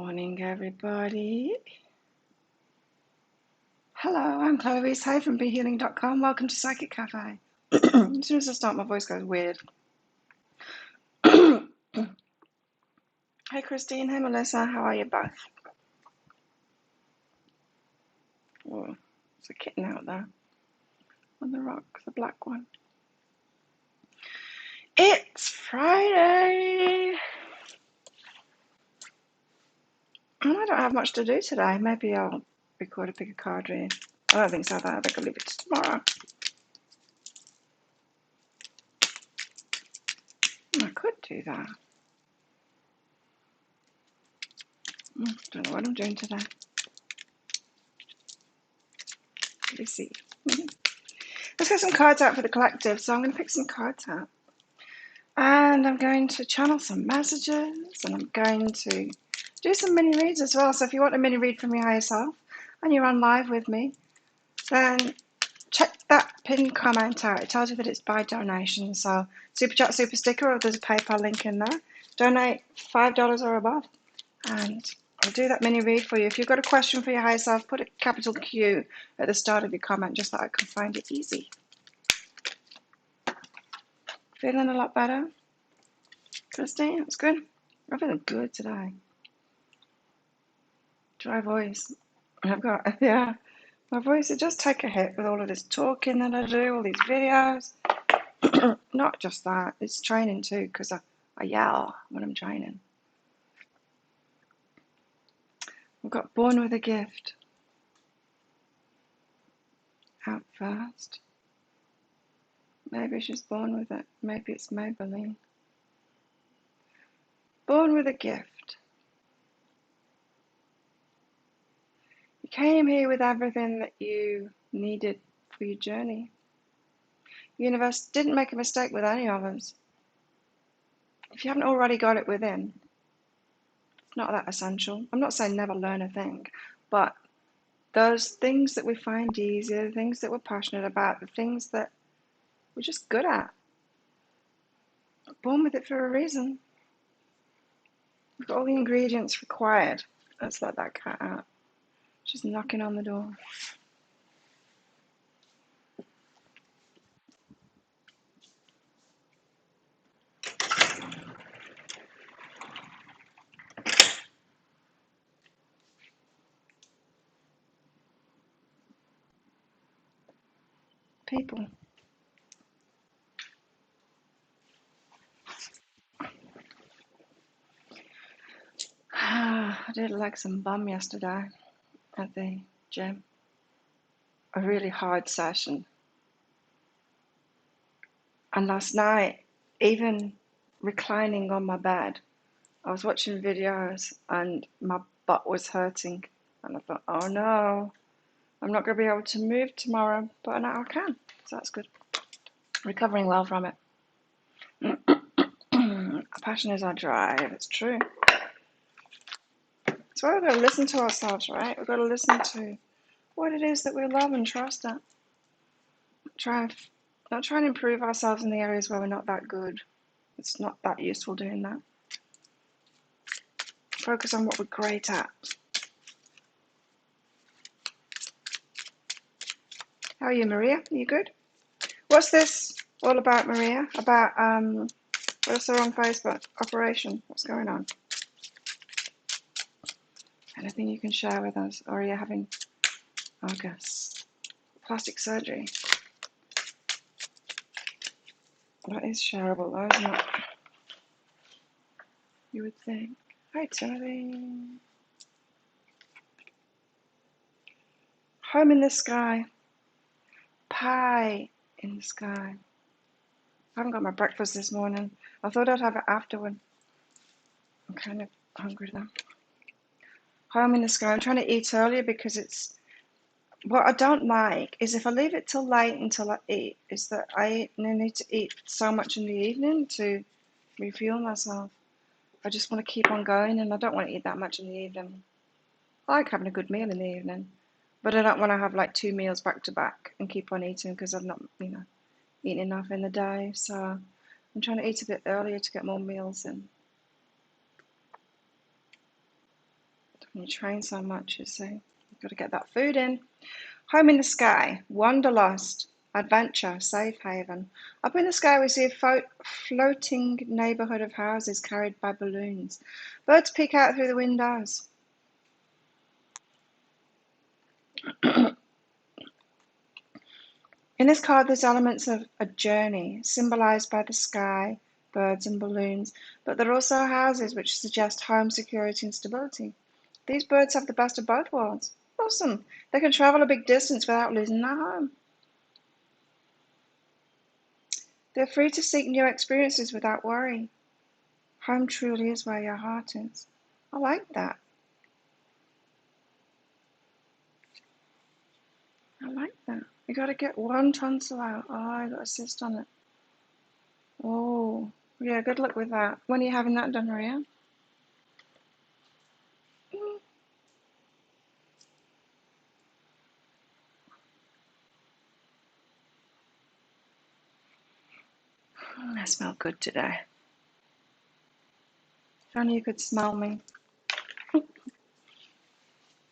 Morning, everybody. Hello, I'm Chloe Hay from BeHealing.com. Welcome to Psychic Cafe. As soon as I start, my voice goes weird. Hey, Christine. Hey, Melissa. How are you both? Oh, there's a kitten out there on the rock, the black one. It's Friday. And I don't have much to do today. Maybe I'll record a pick a card read. I don't think so, though. I think I'll leave it to tomorrow. I could do that. Don't know what I'm doing today. Let's see. Let's get some cards out for the collective. So I'm going to pick some cards out. And I'm going to channel some messages. And I'm going to do some mini reads as well. So if you want a mini read from your higher self and you're on live with me, then check that pinned comment out. It tells you that it's by donation. So Super Chat, Super Sticker, or there's a PayPal link in there. Donate $5 or above. And I'll do that mini read for you. If you've got a question for your higher self, put a capital Q at the start of your comment just so I can find it easy. Feeling a lot better? Christine, that's good. I'm feeling good today. Dry voice. I've got, yeah, my voice, it does take a hit with all of this talking that I do, all these videos. Not just that, it's training too, because I yell when I'm training. I've got Born with a Gift out first. Maybe she's born with it. Maybe it's Maybelline. Born with a gift. You came here with everything that you needed for your journey. The universe didn't make a mistake with any of us. If you haven't already got it within, it's not that essential. I'm not saying never learn a thing, but those things that we find easier, the things that we're passionate about, the things that we're just good at, born with it for a reason. We've got all the ingredients required. Let's let that cat out. She's knocking on the door. People. I did like some bum yesterday at the gym. A really hard session. And last night, even reclining on my bed, I was watching videos and my butt was hurting. And I thought, oh no, I'm not going to be able to move tomorrow, but now I can. So that's good. Recovering well from it. Passion is our drive. It's true. That's why we've got to listen to ourselves, right? We've got to listen to what it is that we love and trust at. Not try and improve ourselves in the areas where we're not that good. It's not that useful doing that. Focus on what we're great at. How are you, Maria? Are you good? What's this all about, Maria? About, what I saw on Facebook? Operation. What's going on? Anything you can share with us? Or are you having, I guess, plastic surgery? That is shareable, though, isn't it? You would think. Hi, Timothy. Home in the sky. Pie in the sky. I haven't got my breakfast this morning. I thought I'd have it afterward. I'm kind of hungry now. Home in the sky. I'm trying to eat earlier because it's... What I don't like is if I leave it till late until I eat, is that I need to eat so much in the evening to refuel myself. I just want to keep on going and I don't want to eat that much in the evening. I like having a good meal in the evening, but I don't want to have like 2 meals back to back and keep on eating because I've not, eaten enough in the day. So I'm trying to eat a bit earlier to get more meals in. You train so much, you see. You've got to get that food in. Home in the sky, wanderlust, adventure, safe haven. Up in the sky we see a floating neighbourhood of houses carried by balloons. Birds peek out through the windows. In this card there's elements of a journey, symbolised by the sky, birds and balloons, but there are also houses which suggest home security and stability. These birds have the best of both worlds. Awesome. They can travel a big distance without losing their home. They're free to seek new experiences without worry. Home truly is where your heart is. I like that. I like that. You got to get one tonsil out. Oh, I got a cyst on it. Oh, yeah, good luck with that. When are you having that done, Maria? I smell good today. If only you could smell me.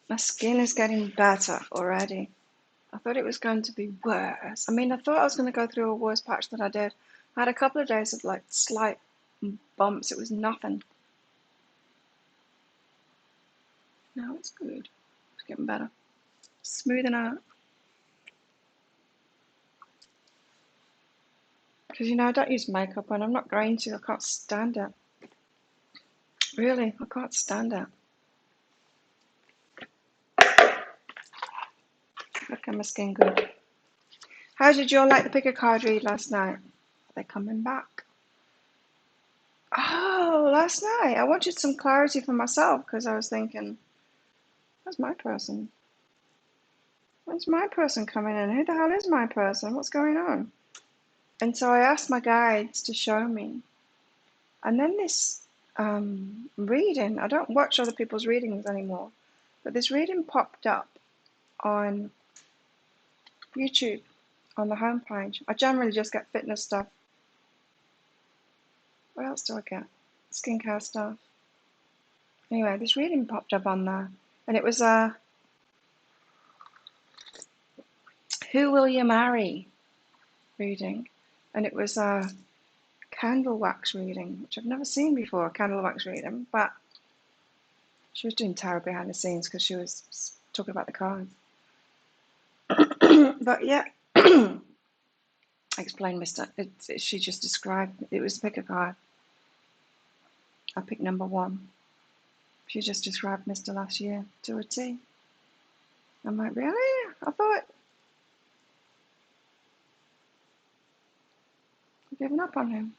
My skin is getting better already. I thought it was going to be worse. I mean, I thought I was going to go through a worse patch than I did. I had a couple of days of like slight bumps. It was nothing. No, it's good. It's getting better. Smoothing out. Because, you know, I don't use makeup and I'm not going to. I can't stand it. Really, I can't stand it. Look at my skin good. How did you all like the pick a card read last night? Are they coming back? Oh, last night I wanted some clarity for myself because I was thinking, where's my person? When's my person coming in? Who the hell is my person? What's going on? And so I asked my guides to show me. And then this reading, I don't watch other people's readings anymore, but this reading popped up on YouTube on the homepage. I generally just get fitness stuff. What else do I get? Skincare stuff. Anyway, this reading popped up on there, and it was a Who Will You Marry reading, and it was a candle wax reading, which I've never seen before, a candle wax reading, but she was doing tarot behind the scenes because she was talking about the cards. But yeah, explain, she just described, it was pick a card. I picked number 1. She just described Mr. last year to a T. I'm like, really? I thought I've given up on him.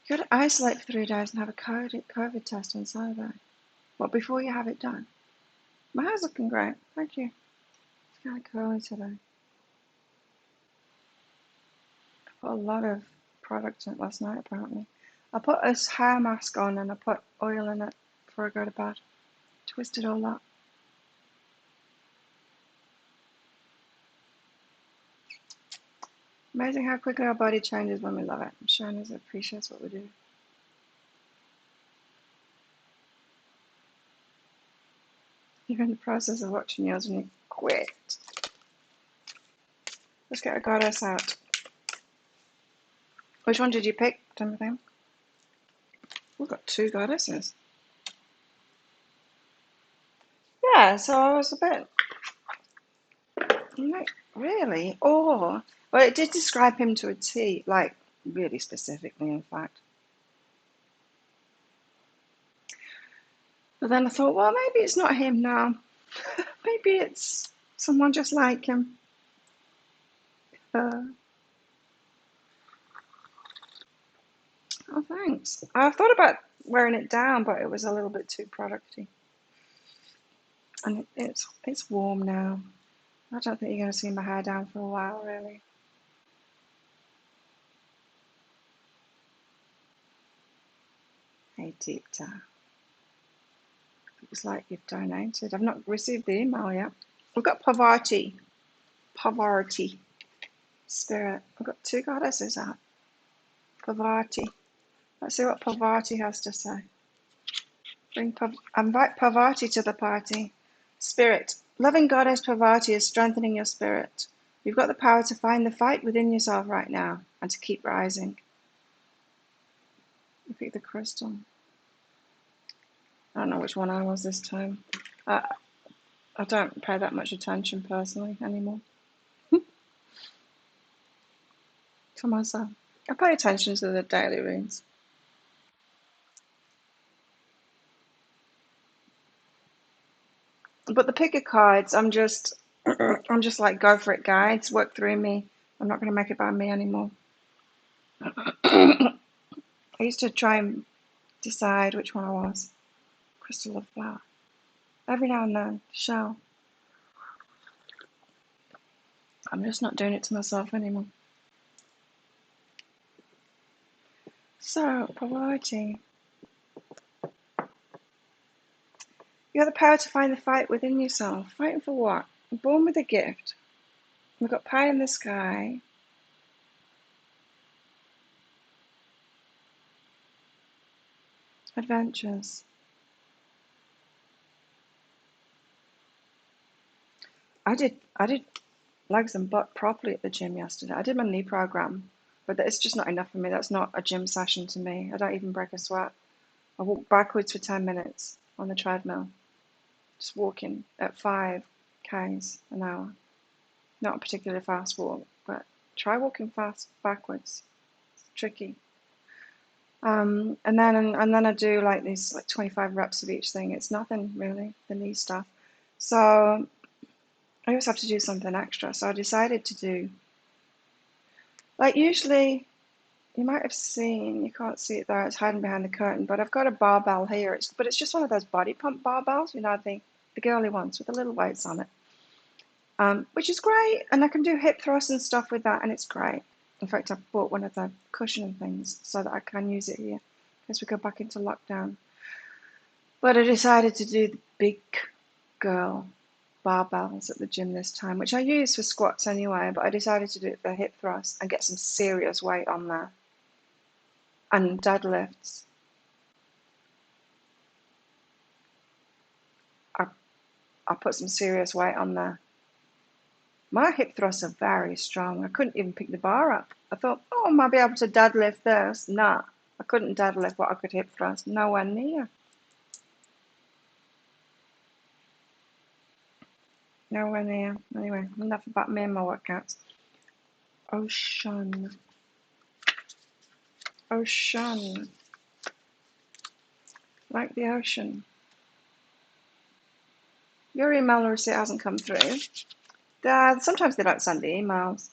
You got to isolate for 3 days and have a COVID test on Saturday. Well, before you have it done. My hair's looking great. Thank you. It's kind of curly today. I put a lot of product in it last night, apparently. I put a hair mask on and I put oil in it before I go to bed. Twisted all that. Amazing how quickly our body changes when we love it. Shannon's appreciates what we do. You're in the process of watching yours and you quit. Let's get a goddess out. Which one did you pick, Timothy? We've got 2 goddesses. Yeah, so I was a bit like, really? Oh, well, it did describe him to a T, like really specifically, in fact. But then I thought, well, maybe it's not him now. Maybe it's someone just like him. Oh, thanks. I thought about wearing it down, but it was a little bit too producty. And it's warm now. I don't think you're going to see my hair down for a while, really. Hey, Deepta. Looks like you've donated. I've not received the email yet. We've got Pavarti. Spirit. I've got 2 goddesses out. Pavarti. Let's see what Pavarti has to say. Invite Parvati to the party. Spirit, loving goddess Parvati is strengthening your spirit. You've got the power to find the fight within yourself right now and to keep rising. You pick the crystal. I don't know which one I was this time. I don't pay that much attention personally anymore to myself. I pay attention to the daily reads. But the picker cards, I'm just like, go for it, guides, work through me. I'm not going to make it about me anymore. I used to try and decide which one I was. Crystal of Flower. Every now and then, shell. I'm just not doing it to myself anymore. So, Parvati. You have the power to find the fight within yourself. Fighting for what? You're born with a gift. We've got pie in the sky. Adventures. I did legs and butt properly at the gym yesterday. I did my knee program, but it's just not enough for me. That's not a gym session to me. I don't even break a sweat. I walk backwards for 10 minutes on the treadmill, just walking at 5 k's an hour. Not a particularly fast walk, but try walking fast backwards. It's tricky. And then I do like these 25 reps of each thing. It's nothing really, the knee stuff. So I always have to do something extra. So I decided to do, like, usually you might have seen, you can't see it there, it's hiding behind the curtain, but I've got a barbell here. But it's just one of those body pump barbells, the girly ones with the little weights on it, which is great. And I can do hip thrusts and stuff with that, and it's great. In fact, I've bought one of the cushioning things so that I can use it here as we go back into lockdown. But I decided to do the big girl barbells at the gym this time, which I use for squats anyway, but I decided to do it for hip thrusts and get some serious weight on there. And deadlifts. I put some serious weight on there. My hip thrusts are very strong. I couldn't even pick the bar up. I thought, oh, I might be able to deadlift this. Nah, I couldn't deadlift what I could hip thrust. Nowhere near. Nowhere near. Anyway, enough about me and my workouts. Ocean. Ocean. Like the ocean. Your email receipt hasn't come through. Sometimes they don't send the emails.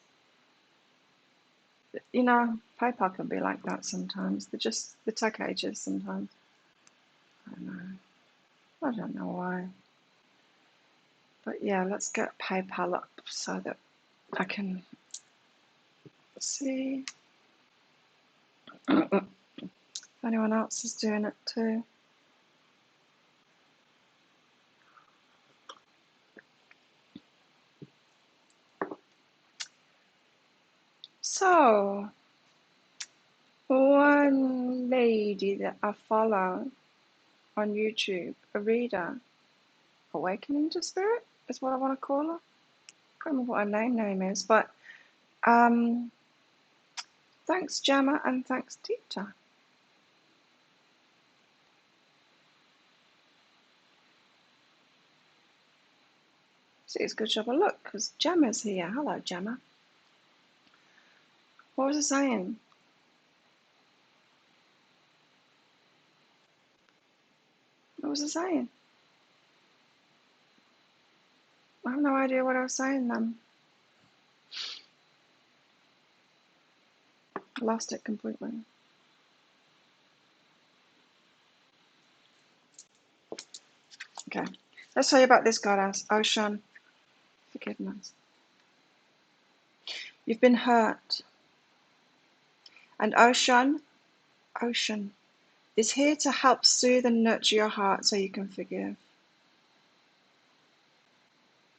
PayPal can be like that sometimes. They take ages sometimes. I don't know why. But yeah, let's get PayPal up so that I can see if anyone else is doing it too. So, one lady that I follow on YouTube, a reader, Awakening to Spirit is what I want to call her. I can't remember what her name is, but thanks Gemma and thanks Tita. See, it's a good job I look because Gemma's here. Hello, Gemma. What was I saying? What was I saying? I have no idea what I was saying then. I lost it completely. Okay, let's tell you about this goddess, Ocean. Forgiveness. You've been hurt. And Ocean is here to help soothe and nurture your heart so you can forgive.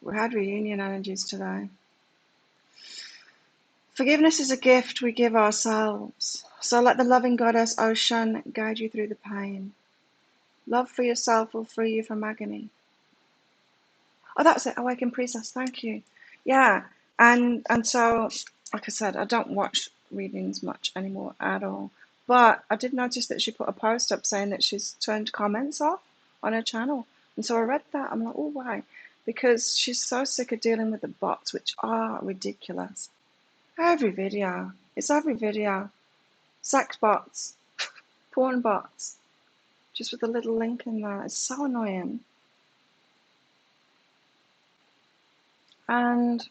We had reunion energies today. Forgiveness is a gift we give ourselves. So let the loving goddess Ocean guide you through the pain. Love for yourself will free you from agony. Oh, that's it. Awaken Priestess. Thank you. Yeah. And so, like I said, I don't watch readings much anymore at all. But I did notice that she put a post up saying that she's turned comments off on her channel. And so I read that. I'm like, oh, why? Because she's so sick of dealing with the bots, which are ridiculous. Every video. It's every video. Sex bots, porn bots, just with a little link in there. It's so annoying. And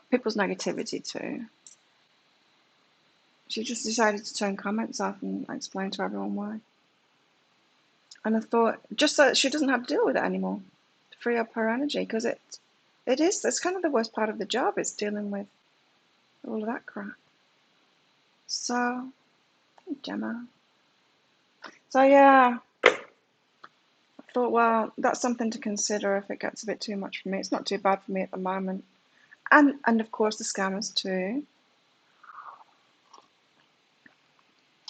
people's negativity too. She just decided to turn comments off and explain to everyone why. And I thought, just so that she doesn't have to deal with it anymore, to free up her energy, because it's kind of the worst part of the job, is dealing with all of that crap. So, Gemma. So yeah, I thought, well, that's something to consider if it gets a bit too much for me. It's not too bad for me at the moment. And of course the scammers too.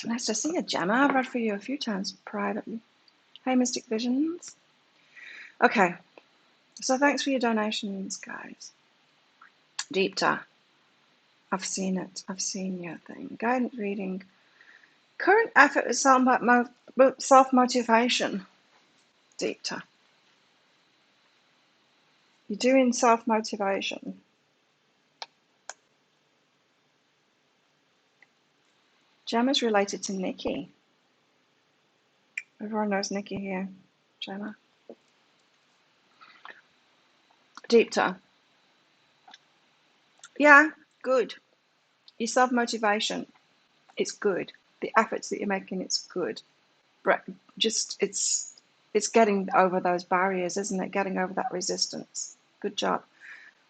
Nice to see you, Gemma. I've read for you a few times privately. Hey, Mystic Visions. Okay, so thanks for your donations, guys. Deepta, I've seen it. I've seen your thing. Guidance reading. Current effort is self-motivation. Deepta. You're doing self-motivation. Gemma's related to Nikki. Everyone knows Nikki here. Gemma. Deepta. Yeah, good. Your self-motivation, it's good. The efforts that you're making, it's good. Just it's getting over those barriers, isn't it? Getting over that resistance. Good job.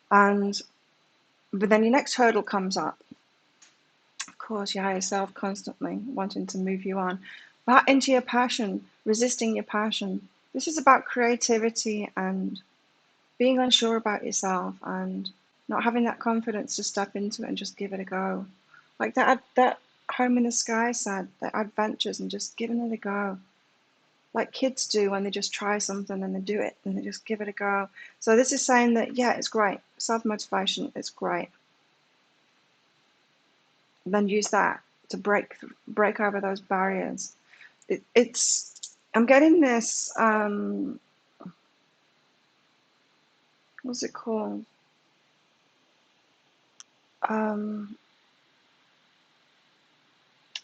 But then your next hurdle comes up. Of course, your higher self constantly wanting to move you on. Back into your passion, resisting your passion. This is about creativity and being unsure about yourself and not having that confidence to step into it and just give it a go. Like that Home in the Sky said, the adventures and just giving it a go. Like kids do when they just try something and they do it and they just give it a go. So this is saying that, yeah, it's great. Self-motivation, it's great. Then use that to break over those barriers. I'm getting this, what's it called?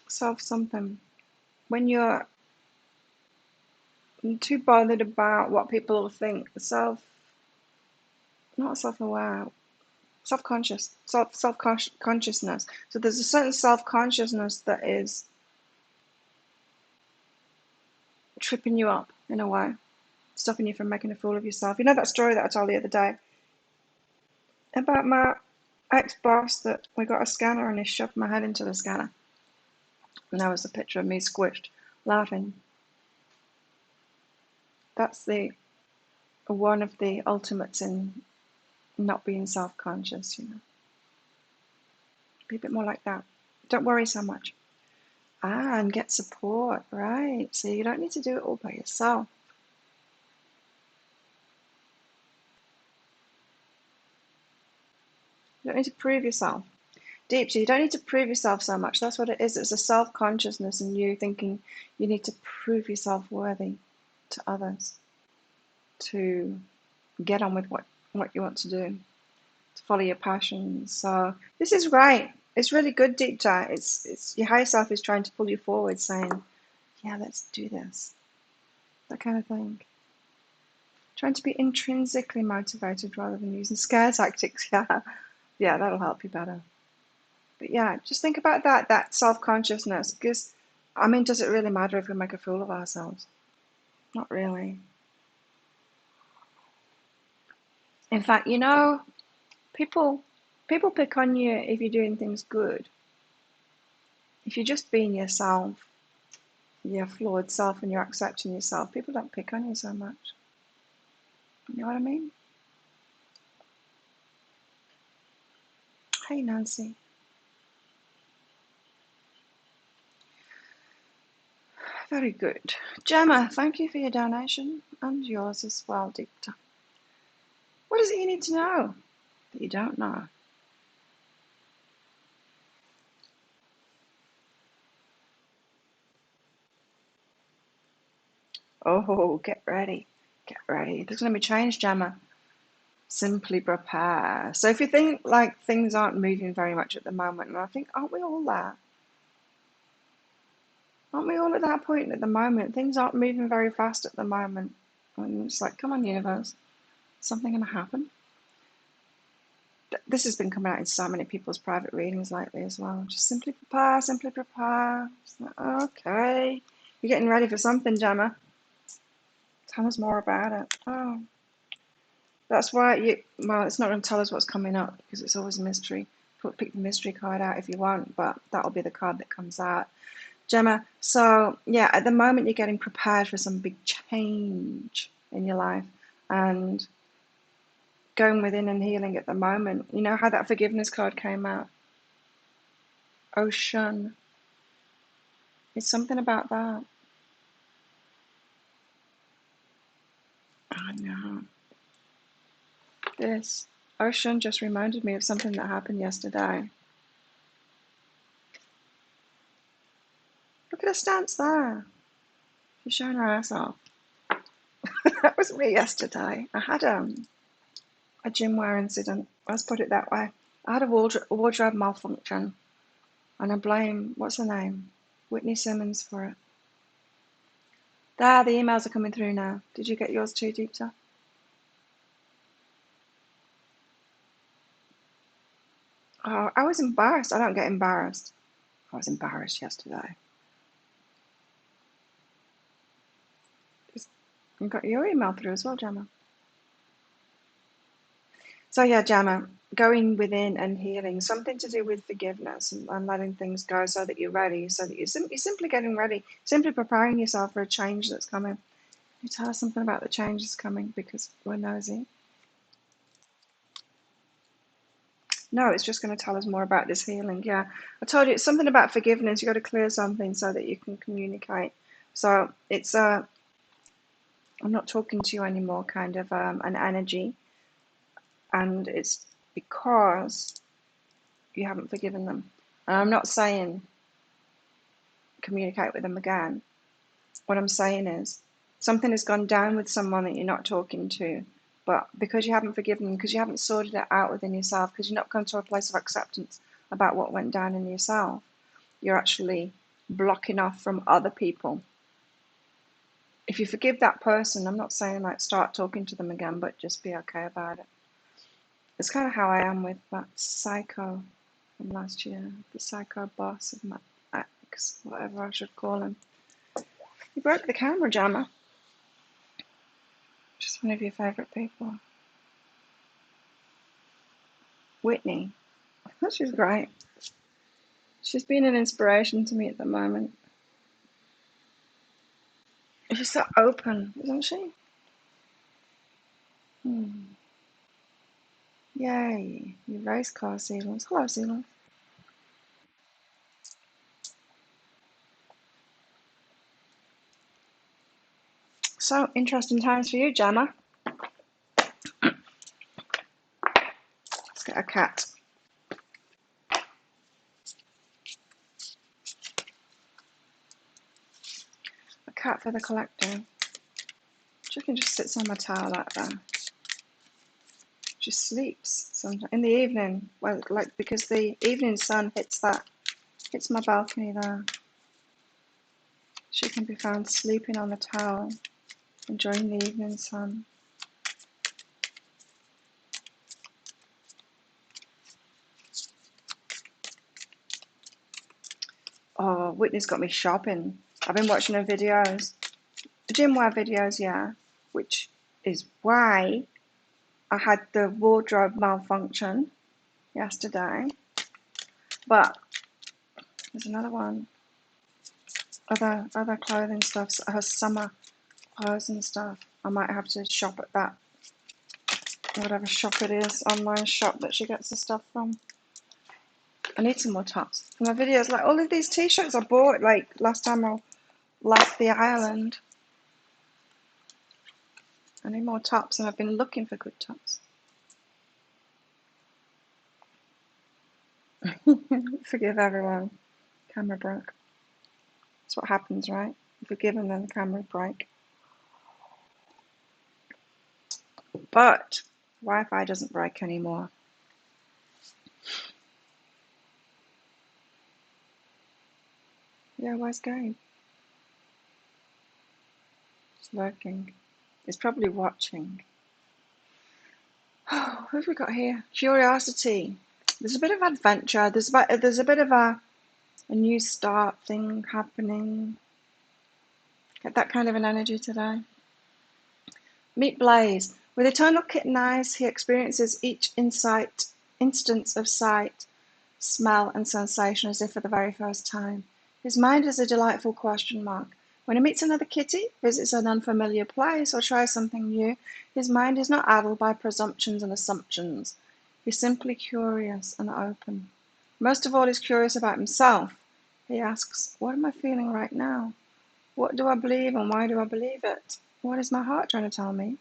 Self something. When you're too bothered about what people will think, not self-aware, self-conscious, self-consciousness. So there's a certain self-consciousness that is tripping you up in a way, stopping you from making a fool of yourself. You know that story that I told the other day about my ex-boss, that we got a scanner and he shoved my head into the scanner, and there was a picture of me squished, laughing. That's the one of the ultimates in not being self-conscious, you know. Be a bit more like that. Don't worry so much. And get support, right? So you don't need to do it all by yourself. You don't need to prove yourself. Deep, so you don't need to prove yourself so much. That's what it is. It's a self-consciousness and you thinking you need to prove yourself worthy to others, to get on with what you want to do, to follow your passions. So this is right. It's really good, Deep Chat. It's your higher self is trying to pull you forward, saying, yeah, let's do this. That kind of thing. Trying to be intrinsically motivated rather than using scare tactics. Yeah, yeah, that'll help you better. But yeah, just think about that self-consciousness, because, I mean, does it really matter if we make a fool of ourselves? Not really. In fact, you know, people pick on you if you're doing things good. If you're just being yourself, your flawed self, and you're accepting yourself, people don't pick on you so much. You know what I mean? Hey, Nancy. Very good. Gemma, thank you for your donation and yours as well, Dicta. What is it you need to know that you don't know? Oh, get ready. Get ready. There's going to be change, Gemma. Simply prepare. So if you think like things aren't moving very much at the moment, and I think, aren't we all there? Aren't we all at that point at the moment? Things aren't moving very fast at the moment. And it's like, come on, universe. Something going to happen? This has been coming out in so many people's private readings lately as well. Just simply prepare, simply prepare. It's like, okay. You're getting ready for something, Gemma. Tell us more about it. Oh. That's why well, it's not going to tell us what's coming up because it's always a mystery. Pick the mystery card out if you want, but that'll be the card that comes out. Gemma, so yeah, at the moment you're getting prepared for some big change in your life and going within and healing at the moment. You know how that forgiveness card came out? Ocean. It's something about that. I know. This ocean just reminded me of something that happened yesterday. Look at her stance there. She's showing her ass off. That was me yesterday. I had a gym wear incident. Let's put it that way. I had a wardrobe malfunction, and I blame, what's her name? Whitney Simmons for it. There, the emails are coming through now. Did you get yours too, Deepta? Oh, I was embarrassed. I don't get embarrassed. I was embarrassed yesterday. I got your email through as well, Gemma. So yeah, Gemma, going within and healing, something to do with forgiveness and letting things go so that you're ready, so that you're simply getting ready, simply preparing yourself for a change that's coming. You tell us something about the change that's coming because we're nosy. No, it's just going to tell us more about this healing. Yeah, I told you it's something about forgiveness. You got to clear something so that you can communicate. So it's I'm not talking to you anymore, kind of an energy, and it's because you haven't forgiven them. And I'm not saying communicate with them again. What I'm saying is something has gone down with someone that you're not talking to, but because you haven't forgiven them, because you haven't sorted it out within yourself, because you're not come to a place of acceptance about what went down in yourself, you're actually blocking off from other people. If you forgive that person, I'm not saying like start talking to them again, but just be okay about it. It's kind of how I am with that psycho from last year, the psycho boss of my ex, whatever I should call him. You broke the camera, Gemma. Just one of your favourite people. Whitney. She's great. She's been an inspiration to me at the moment. She's so open, isn't she? Yay. You race car sealants. Hello, sealant. So, interesting times for you, Gemma. Let's get a cat. A cat for the collector. She can just sits on my towel like that. She sleeps sometimes in the evening. Well, like because the evening sun hits my balcony there. She can be found sleeping on the towel, enjoying the evening sun. Oh, Whitney's got me shopping. I've been watching her videos. The gym wear videos, yeah. Which is why I had the wardrobe malfunction yesterday. But there's another one. Other clothing stuff, her summer clothes and stuff. I might have to shop at that, whatever shop it is, online shop that she gets the stuff from. I need some more tops for my videos. Like all of these t-shirts I bought like last time I left the island. I need more tops, and I've been looking for good tops. Forgive everyone. Camera broke. That's what happens, right? You forgive and then the camera break. But Wi-Fi doesn't break anymore. Yeah, where's Gabe? He's lurking. He's probably watching. Oh, what have we got here? Curiosity. There's a bit of adventure. There's a bit of a new start thing happening. Get that kind of an energy today. Meet Blaze. With eternal kitten eyes, he experiences each instance of sight, smell, and sensation as if for the very first time. His mind is a delightful question mark. When he meets another kitty, visits an unfamiliar place, or tries something new, his mind is not addled by presumptions and assumptions. He's simply curious and open. Most of all, he's curious about himself. He asks, what am I feeling right now? What do I believe and why do I believe it? What is my heart trying to tell me?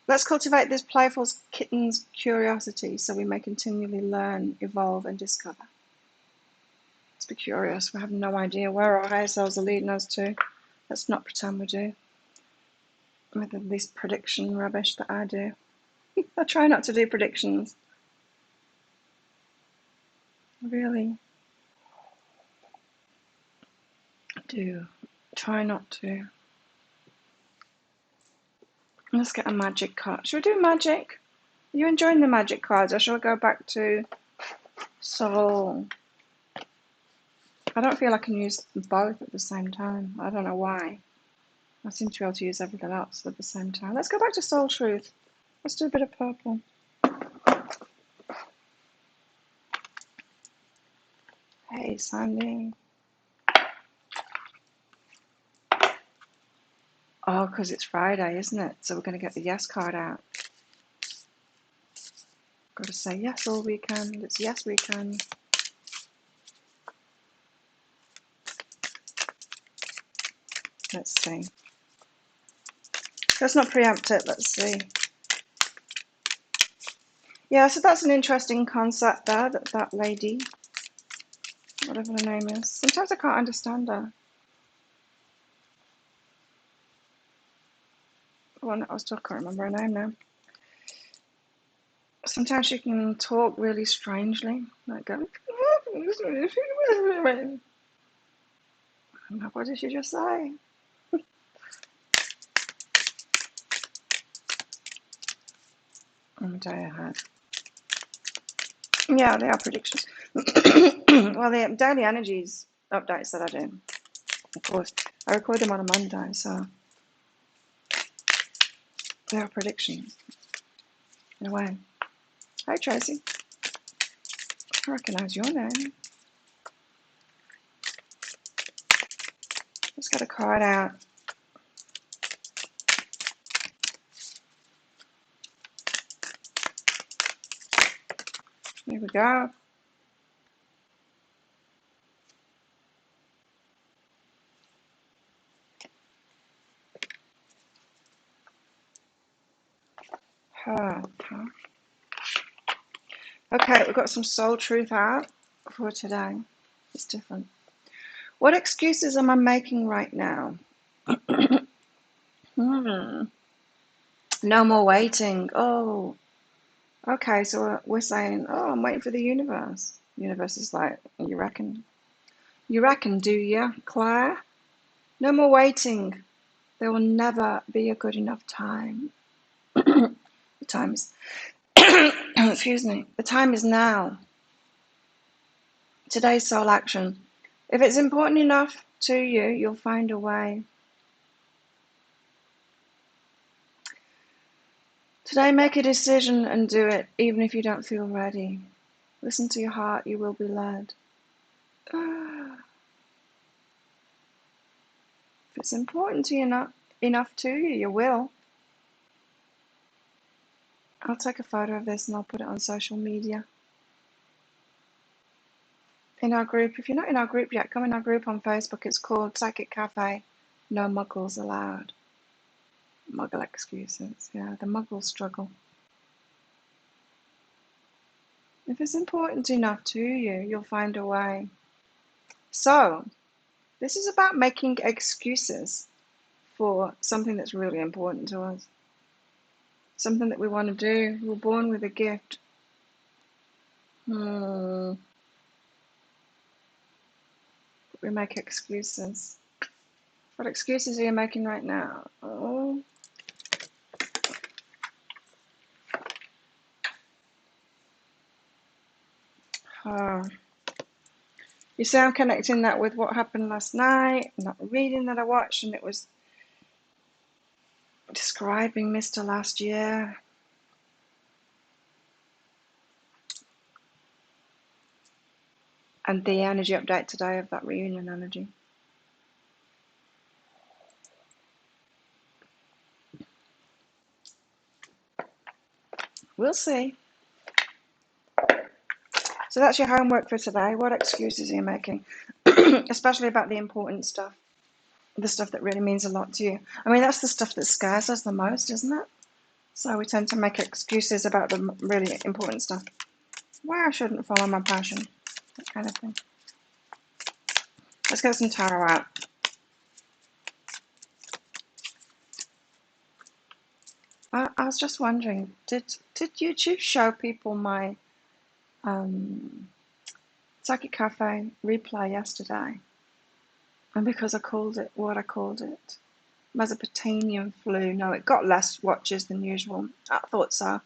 Let's cultivate this playful kitten's curiosity so we may continually learn, evolve, and discover. Let's be curious. We have no idea where our higher selves are leading us to. Let's not pretend we do. With this prediction rubbish that I do. I try not to do predictions. I really do. Try not to. Let's get a magic card. Should we do magic? Are you enjoying the magic cards, or shall I go back to soul? I don't feel I can use both at the same time. I don't know why. I seem to be able to use everything else at the same time. Let's go back to soul truth. Let's do a bit of purple. Hey, Sandy. Oh, because it's Friday, isn't it? So we're going to get the yes card out. Got to say yes all weekend. It's yes weekend. Let's see. Let's not preempt it. Let's see. Yeah, so that's an interesting concept there, that lady, whatever her name is. Sometimes I can't understand her. The one that I was talking, I can't remember her name now. Sometimes she can talk really strangely. Like, what did she just say? I'm tired. Yeah, they are predictions. Well, the daily energies updates that I do, of course, I record them on a Monday, so they are predictions in a way. Hi, Tracy. I recognise your name. Let's get a card out. Here we go. Okay, we've got some soul truth out for today. It's different. What excuses am I making right now? No more waiting. Oh, okay, so we're saying, oh, I'm waiting for the universe. The universe is like, you reckon? You reckon, do you, Claire? No more waiting. There will never be a good enough time. The time is, excuse me, the time is now. Today's soul action. If it's important enough to you, you'll find a way. Today, make a decision and do it, even if you don't feel ready. Listen to your heart, you will be led. If it's important to you enough to you, you will. I'll take a photo of this and I'll put it on social media. In our group, if you're not in our group yet, come in our group on Facebook. It's called Psychic Cafe. No muggles allowed. Muggle excuses. Yeah, the muggle struggle. If it's important enough to you, you'll find a way. So, this is about making excuses for something that's really important to us. Something that we want to do. We're born with a gift. But we make excuses. What excuses are you making right now? Oh. You see, I'm connecting that with what happened last night, that reading that I watched, and it was describing Mr. Last Year. And the energy update today of that reunion energy. We'll see. So that's your homework for today. What excuses are you making? Especially about the important stuff. The stuff that really means a lot to you. I mean, that's the stuff that scares us the most, isn't it? So we tend to make excuses about the really important stuff. Why I shouldn't follow my passion. That kind of thing. Let's get some tarot out. I was just wondering, did YouTube show people my Psychic Cafe replay yesterday? And because I called it what I called it, Mesopotamian flu. No, it got less watches than usual. I thought so.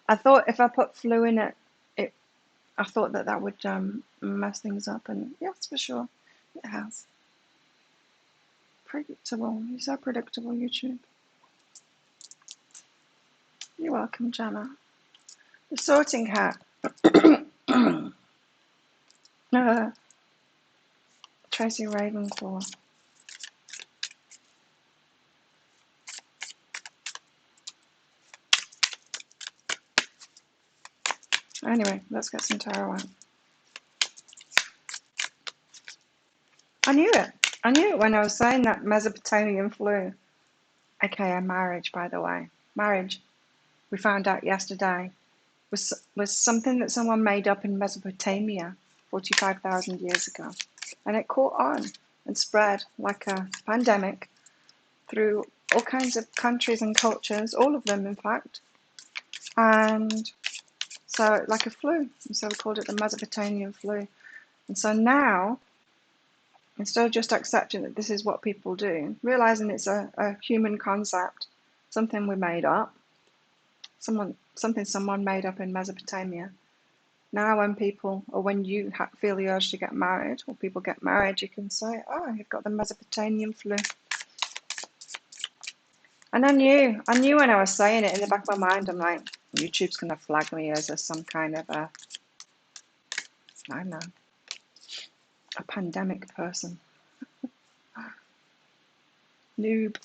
I thought if I put flu in it, I thought that would mess things up. And yes, for sure, it has. Predictable. You're so predictable, YouTube. You're welcome, Jenna. The sorting hat. Tracy Ravenclaw. Anyway, let's get some tarot out. I knew it. I knew it when I was saying that Mesopotamian flu. AKA marriage, by the way. Marriage, we found out yesterday, was something that someone made up in Mesopotamia 45,000 years ago. And it caught on and spread like a pandemic through all kinds of countries and cultures, all of them, in fact. And so, like a flu. And so we called it the Mesopotamian flu. And so now, instead of just accepting that this is what people do, realizing it's a human concept, something we made up, something someone made up in Mesopotamia. Now when people, or when you feel the urge to get married, or people get married, you can say, oh, you've got the Mesopotamian flu. And I knew when I was saying it in the back of my mind, I'm like, YouTube's going to flag me as some kind of I don't know, a pandemic person. Noob.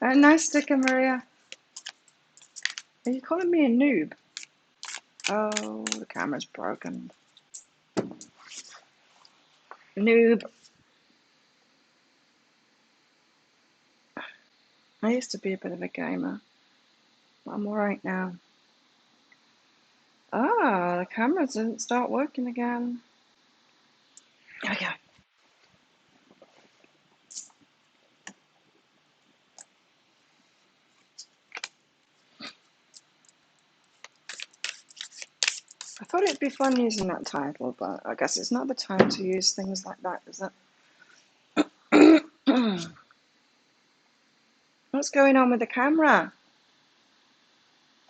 Nice sticker, Maria. Are you calling me a noob? Oh, the camera's broken. Noob. I used to be a bit of a gamer, but I'm alright now. Ah, the camera didn't start working again. There we go. I thought it'd be fun using that title, but I guess it's not the time to use things like that, is it? What's going on with the camera?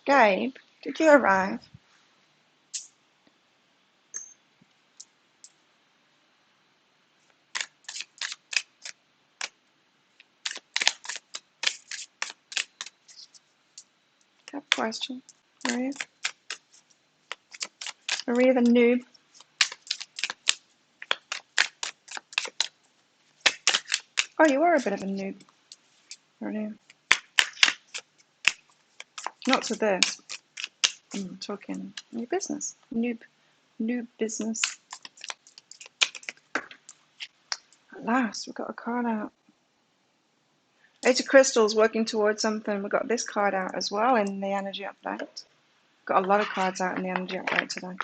Gabe, did you arrive? Good question. Maria? Maria the noob. Oh, you are a bit of a noob. Maria. Not to this. I'm talking your business. Noob business. At last, we got a card out. Eight of Crystals working towards something. We got this card out as well in the energy update. Got a lot of cards out in the energy update today.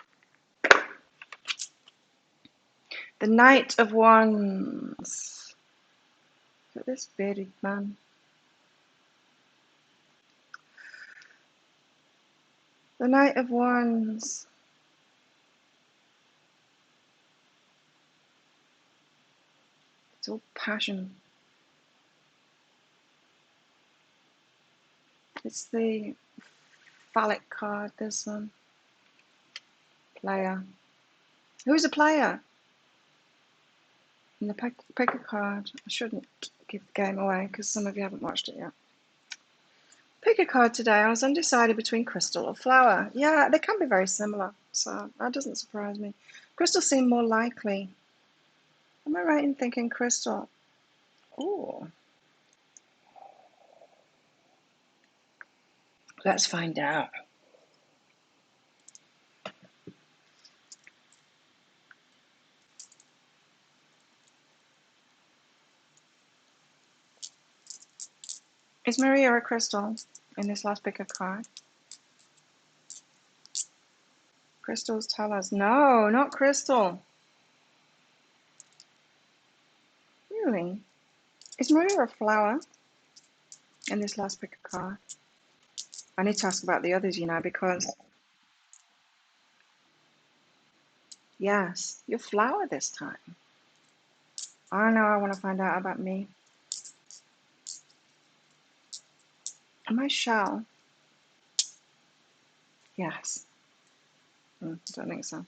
The Knight of Wands. Look at this bearded man. The Knight of Wands. It's all passion. It's the phallic card, this one. Player. Who's a player? And the pick a card. I shouldn't give the game away because some of you haven't watched it yet. Pick a card today. I was undecided between crystal or flower. Yeah, they can be very similar, so that doesn't surprise me. Crystal seem more likely. Am I right in thinking crystal? Oh, let's find out. Is Maria a crystal in this last pick a card? Crystals tell us. No, not crystal. Really? Is Maria a flower in this last pick a card? I need to ask about the others, you know, because yes, you're flower this time. I know I want to find out about me. Am I shell? Yes. Don't think so.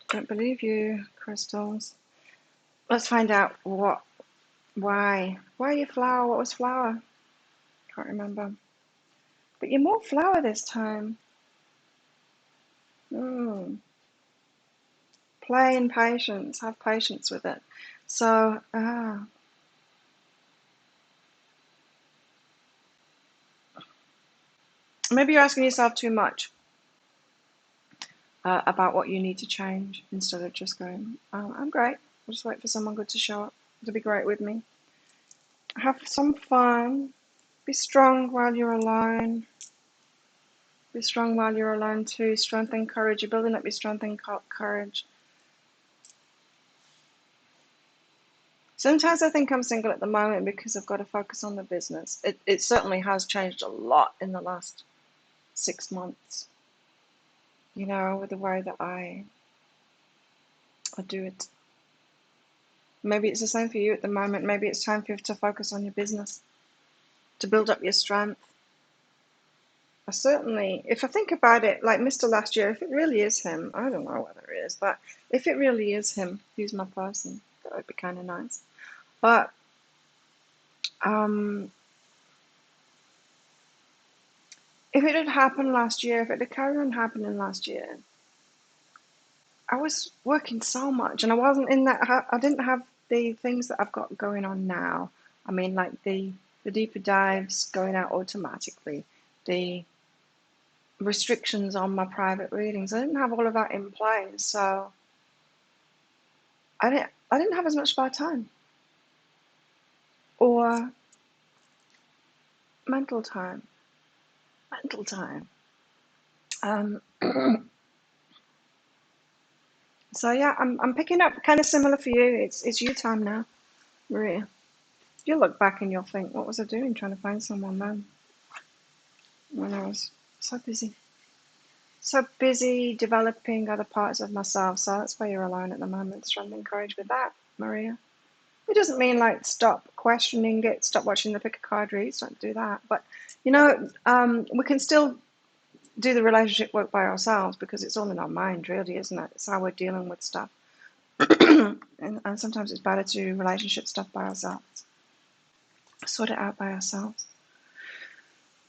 Don't believe you, crystals. Let's find out why. Why are you flower? What was flower? Can't remember. But you're more flower this time. Play in patience. Have patience with it. So, maybe you're asking yourself too much about what you need to change instead of just going, oh, I'm great. I'll just wait for someone good to show up to be great with me. Have some fun. Be strong while you're alone. Be strong while you're alone too. Strength and courage. You're building up your strength and courage. Sometimes I think I'm single at the moment because I've got to focus on the business. It certainly has changed a lot in the last 6 months. You know, with the way that I do it. Maybe it's the same for you at the moment. Maybe it's time for you to focus on your business, to build up your strength. I certainly, if I think about it, like Mr. Last Year, if it really is him, I don't know whether it is, but if it really is him, who's my person, that would be kind of nice. But if it had happened last year, if it had carried on happening last year, I was working so much, and I wasn't in that. I didn't have the things that I've got going on now. I mean, like the deeper dives going out automatically, the restrictions on my private readings. I didn't have all of that in place, so I didn't have as much spare time or mental time. Mental time. So yeah, I'm picking up kind of similar for you. It's you time now, Maria. You'll look back and you'll think, what was I doing trying to find someone then when I was so busy? So busy developing other parts of myself. So that's why you're alone at the moment. Strength and courage with that, Maria. It doesn't mean like stop questioning it, stop watching the pick a card reads, don't do that. But you know, we can still do the relationship work by ourselves because it's all in our mind, really, isn't it? It's how we're dealing with stuff. and sometimes it's better to do relationship stuff by ourselves. Sort it out by ourselves.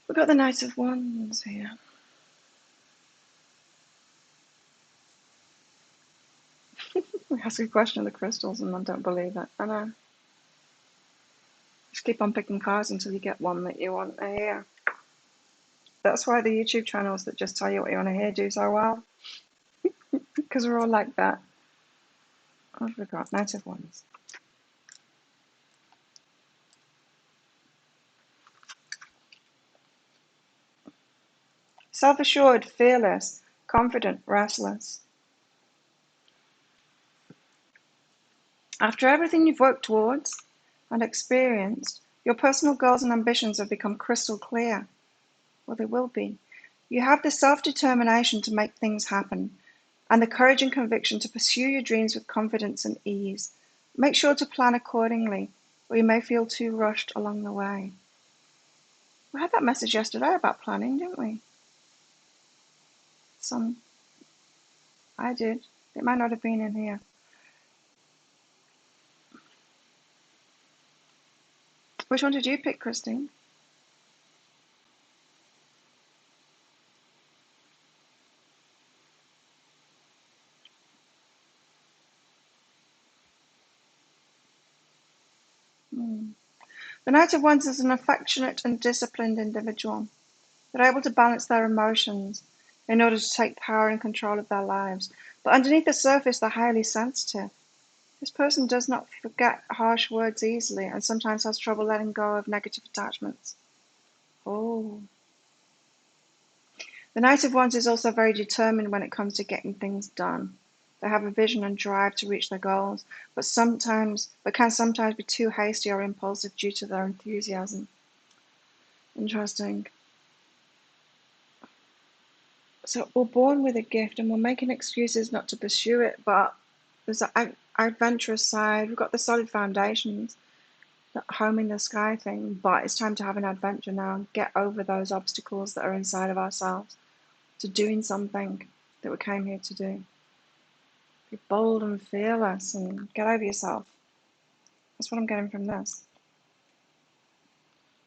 We've got the Knight of Wands here. We ask a question of the crystals and I don't believe it. I know. Just keep on picking cards until you get one that you want to hear. That's why the YouTube channels that just tell you what you want to hear do so well. Because we're all like that. What have we got? Knight of Wands. Self-assured, fearless, confident, restless. After everything you've worked towards and experienced, your personal goals and ambitions have become crystal clear. Well, they will be. You have the self-determination to make things happen and the courage and conviction to pursue your dreams with confidence and ease. Make sure to plan accordingly, or you may feel too rushed along the way. We had that message yesterday about planning, didn't we? I did. It might not have been in here. Which one did you pick, Christine? The Knight of Wands is an affectionate and disciplined individual. They're able to balance their emotions in order to take power and control of their lives. But underneath the surface, they're highly sensitive. This person does not forget harsh words easily and sometimes has trouble letting go of negative attachments. Oh. The Knight of Wands is also very determined when it comes to getting things done. They have a vision and drive to reach their goals, but can sometimes be too hasty or impulsive due to their enthusiasm. Interesting. So we're born with a gift and we're making excuses not to pursue it, but there's an adventurous side. We've got the solid foundations, that home in the sky thing, but it's time to have an adventure now and get over those obstacles that are inside of ourselves to doing something that we came here to do. Be bold and fearless and get over yourself. That's what I'm getting from this.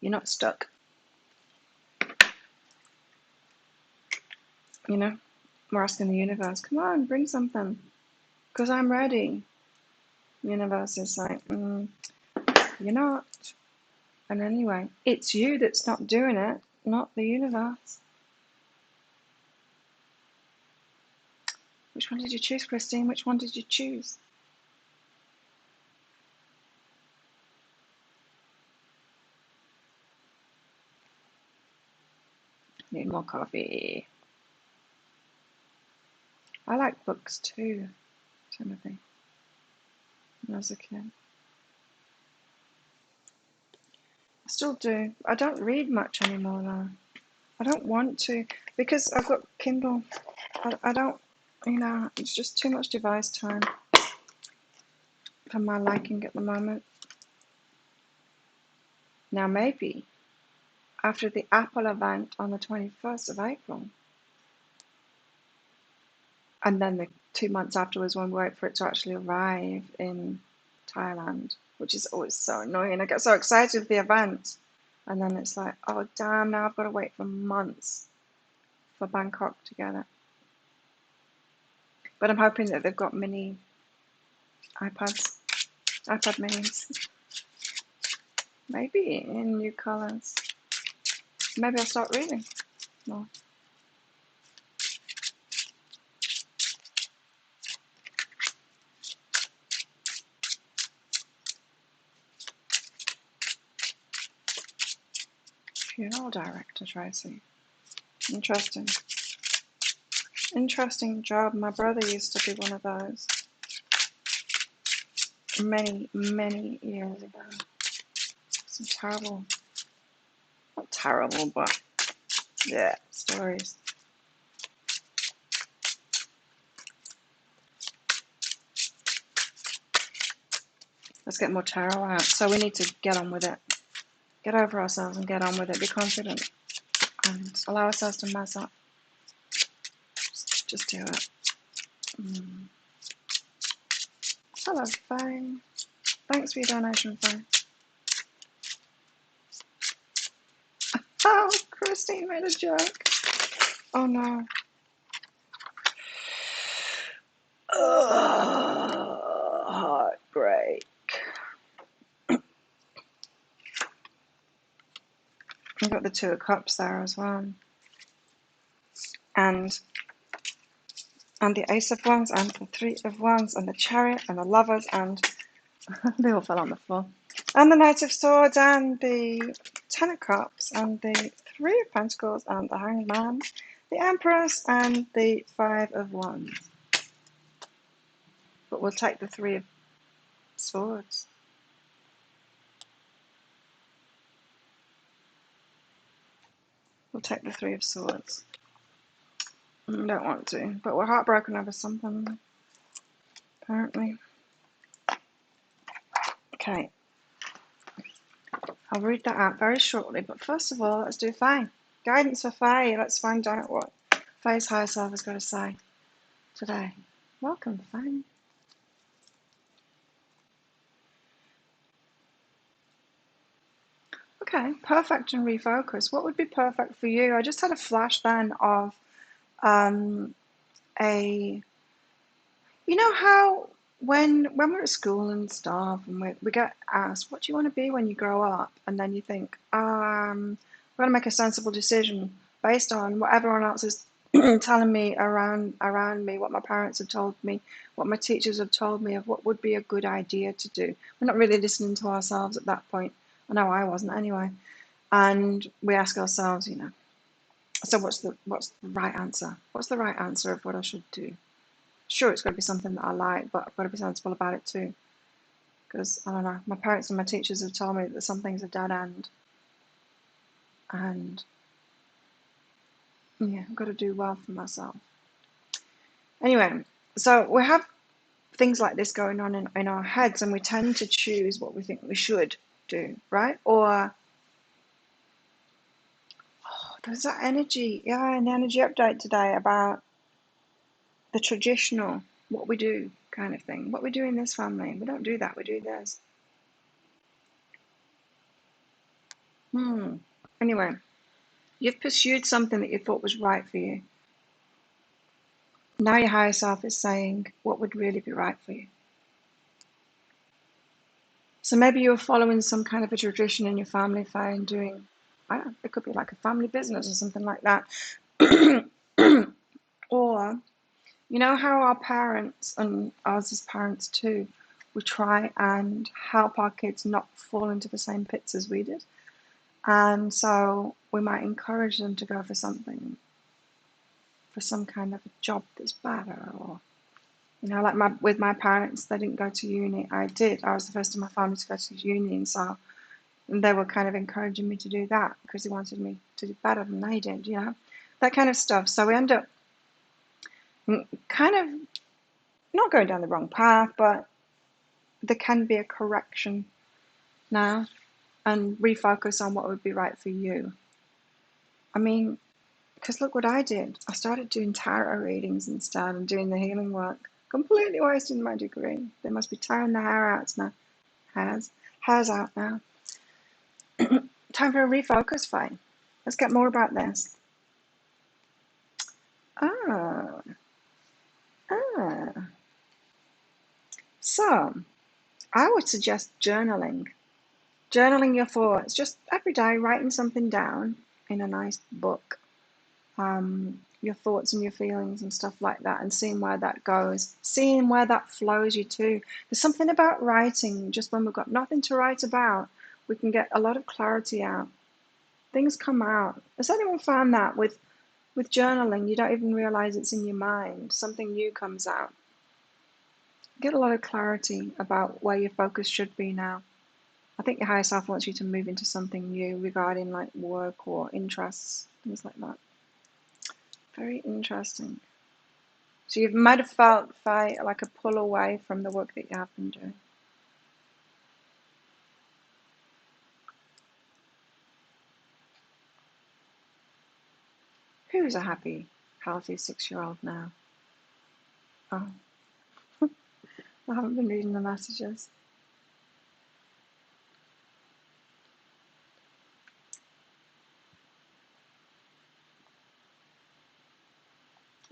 You're not stuck. You know, we're asking the universe, come on, bring something, because I'm ready. The universe is like, you're not. And anyway, it's you that's not doing it, not the universe. Which one did you choose, Christine? Which one did you choose? Need more coffee. I like books too, Timothy, when I was a kid. I still do. I don't read much anymore though. I don't want to because I've got Kindle. I don't, it's just too much device time for my liking at the moment. Now maybe after the Apple event on the 21st of April, and then the 2 months afterwards when we wait for it to actually arrive in Thailand, which is always so annoying. I get so excited for the event, and then it's like, oh damn, now I've got to wait for months for Bangkok to get it. But I'm hoping that they've got mini iPad minis, maybe in new colours. Maybe I'll start reading more. Funeral director, Tracy. Interesting. Interesting job. My brother used to be one of those many, many years ago. Some terrible, not terrible, but yeah, stories. Let's get more tarot out. So we need to get on with it. Get over ourselves and get on with it. Be confident and allow ourselves to mess up. Just do it. Hello, Faye. Thanks for your donation, Faye. Oh, Christine made a joke. Oh no. Heartbreak. We've got the Two of Cups there as well. And and the Ace of Wands, and the Three of Wands, and the Chariot, and the Lovers, and they all fell on the floor. And the Knight of Swords, and the Ten of Cups, and the Three of Pentacles, and the Hanged Man, the Empress, and the Five of Wands. But we'll take the Three of Swords. We'll take the Three of Swords. I don't want to, but we're heartbroken over something, apparently. Okay. I'll read that out very shortly, but first of all, let's do Faye. Guidance for Faye. Let's find out what Faye's higher self has got to say today. Welcome, Faye. Okay, perfect and refocus. What would be perfect for you? I just had a flash then of you know how when we're at school and stuff and we get asked, what do you want to be when you grow up? And then you think, I'm going to make a sensible decision based on what everyone else is telling me around me, what my parents have told me, what my teachers have told me of what would be a good idea to do. We're not really listening to ourselves at that point. I know I wasn't anyway. And we ask ourselves, so what's the right answer? What's the right answer of what I should do? Sure, it's got to be something that I like, but I've got to be sensible about it too. Because, I don't know, my parents and my teachers have told me that some things are dead end. And, yeah, I've got to do well for myself. Anyway, so we have things like this going on in our heads, and we tend to choose what we think we should do, right? Or, there's that energy, an energy update today about the traditional, what we do kind of thing. What we do in this family. We don't do that, we do this. Anyway, you've pursued something that you thought was right for you. Now your higher self is saying what would really be right for you. So maybe you're following some kind of a tradition in your family, and doing, I don't know, it could be like a family business or something like that. Or, you know how our parents, and ours as parents too, we try and help our kids not fall into the same pits as we did. And so we might encourage them to go for something, for some kind of a job that's better, or, like with my parents, they didn't go to uni. I did. I was the first in my family to go to uni, and so they were kind of encouraging me to do that because they wanted me to do better than they did, that kind of stuff. So we end up kind of not going down the wrong path, but there can be a correction now and refocus on what would be right for you. I mean, because look what I did. I started doing tarot readings instead and doing the healing work. Completely wasting my degree. They must be tearing the hair out now. Hair's out now. Time for a refocus fight. Let's get more about this. So, I would suggest journaling. Journaling your thoughts. Just every day writing something down in a nice book. Your thoughts and your feelings and stuff like that, and seeing where that goes, seeing where that flows you to. There's something about writing, just when we've got nothing to write about, we can get a lot of clarity out. Things come out. Has anyone found that with journaling, you don't even realize it's in your mind, something new comes out. Get a lot of clarity about where your focus should be now. I think your higher self wants you to move into something new regarding like work or interests, things like that. Very interesting. So you might have felt like a pull away from the work that you have been doing. Who's a happy, healthy 6-year-old now? Oh, I haven't been reading the messages.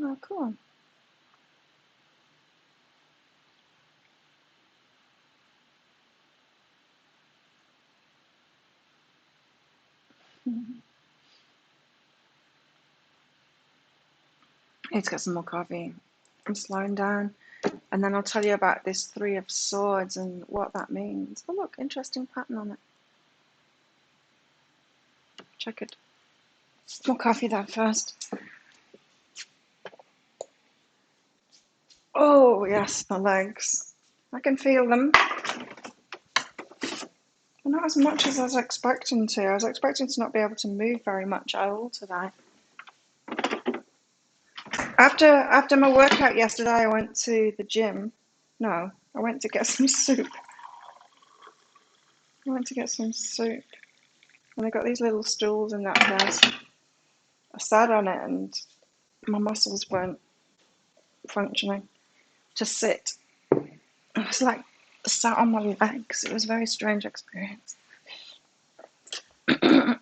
Oh, cool. Let's get some more coffee. I'm slowing down. And then I'll tell you about this Three of Swords and what that means. Oh look, interesting pattern on it. Check it. More coffee though first. Oh yes, my legs. I can feel them. But not as much as I was expecting to. I was expecting to not be able to move very much at all today. After my workout yesterday, I went to the gym. No, I went to get some soup. And I got these little stools in that place. I sat on it and my muscles weren't functioning to sit. I was like sat on my legs. It was a very strange experience. You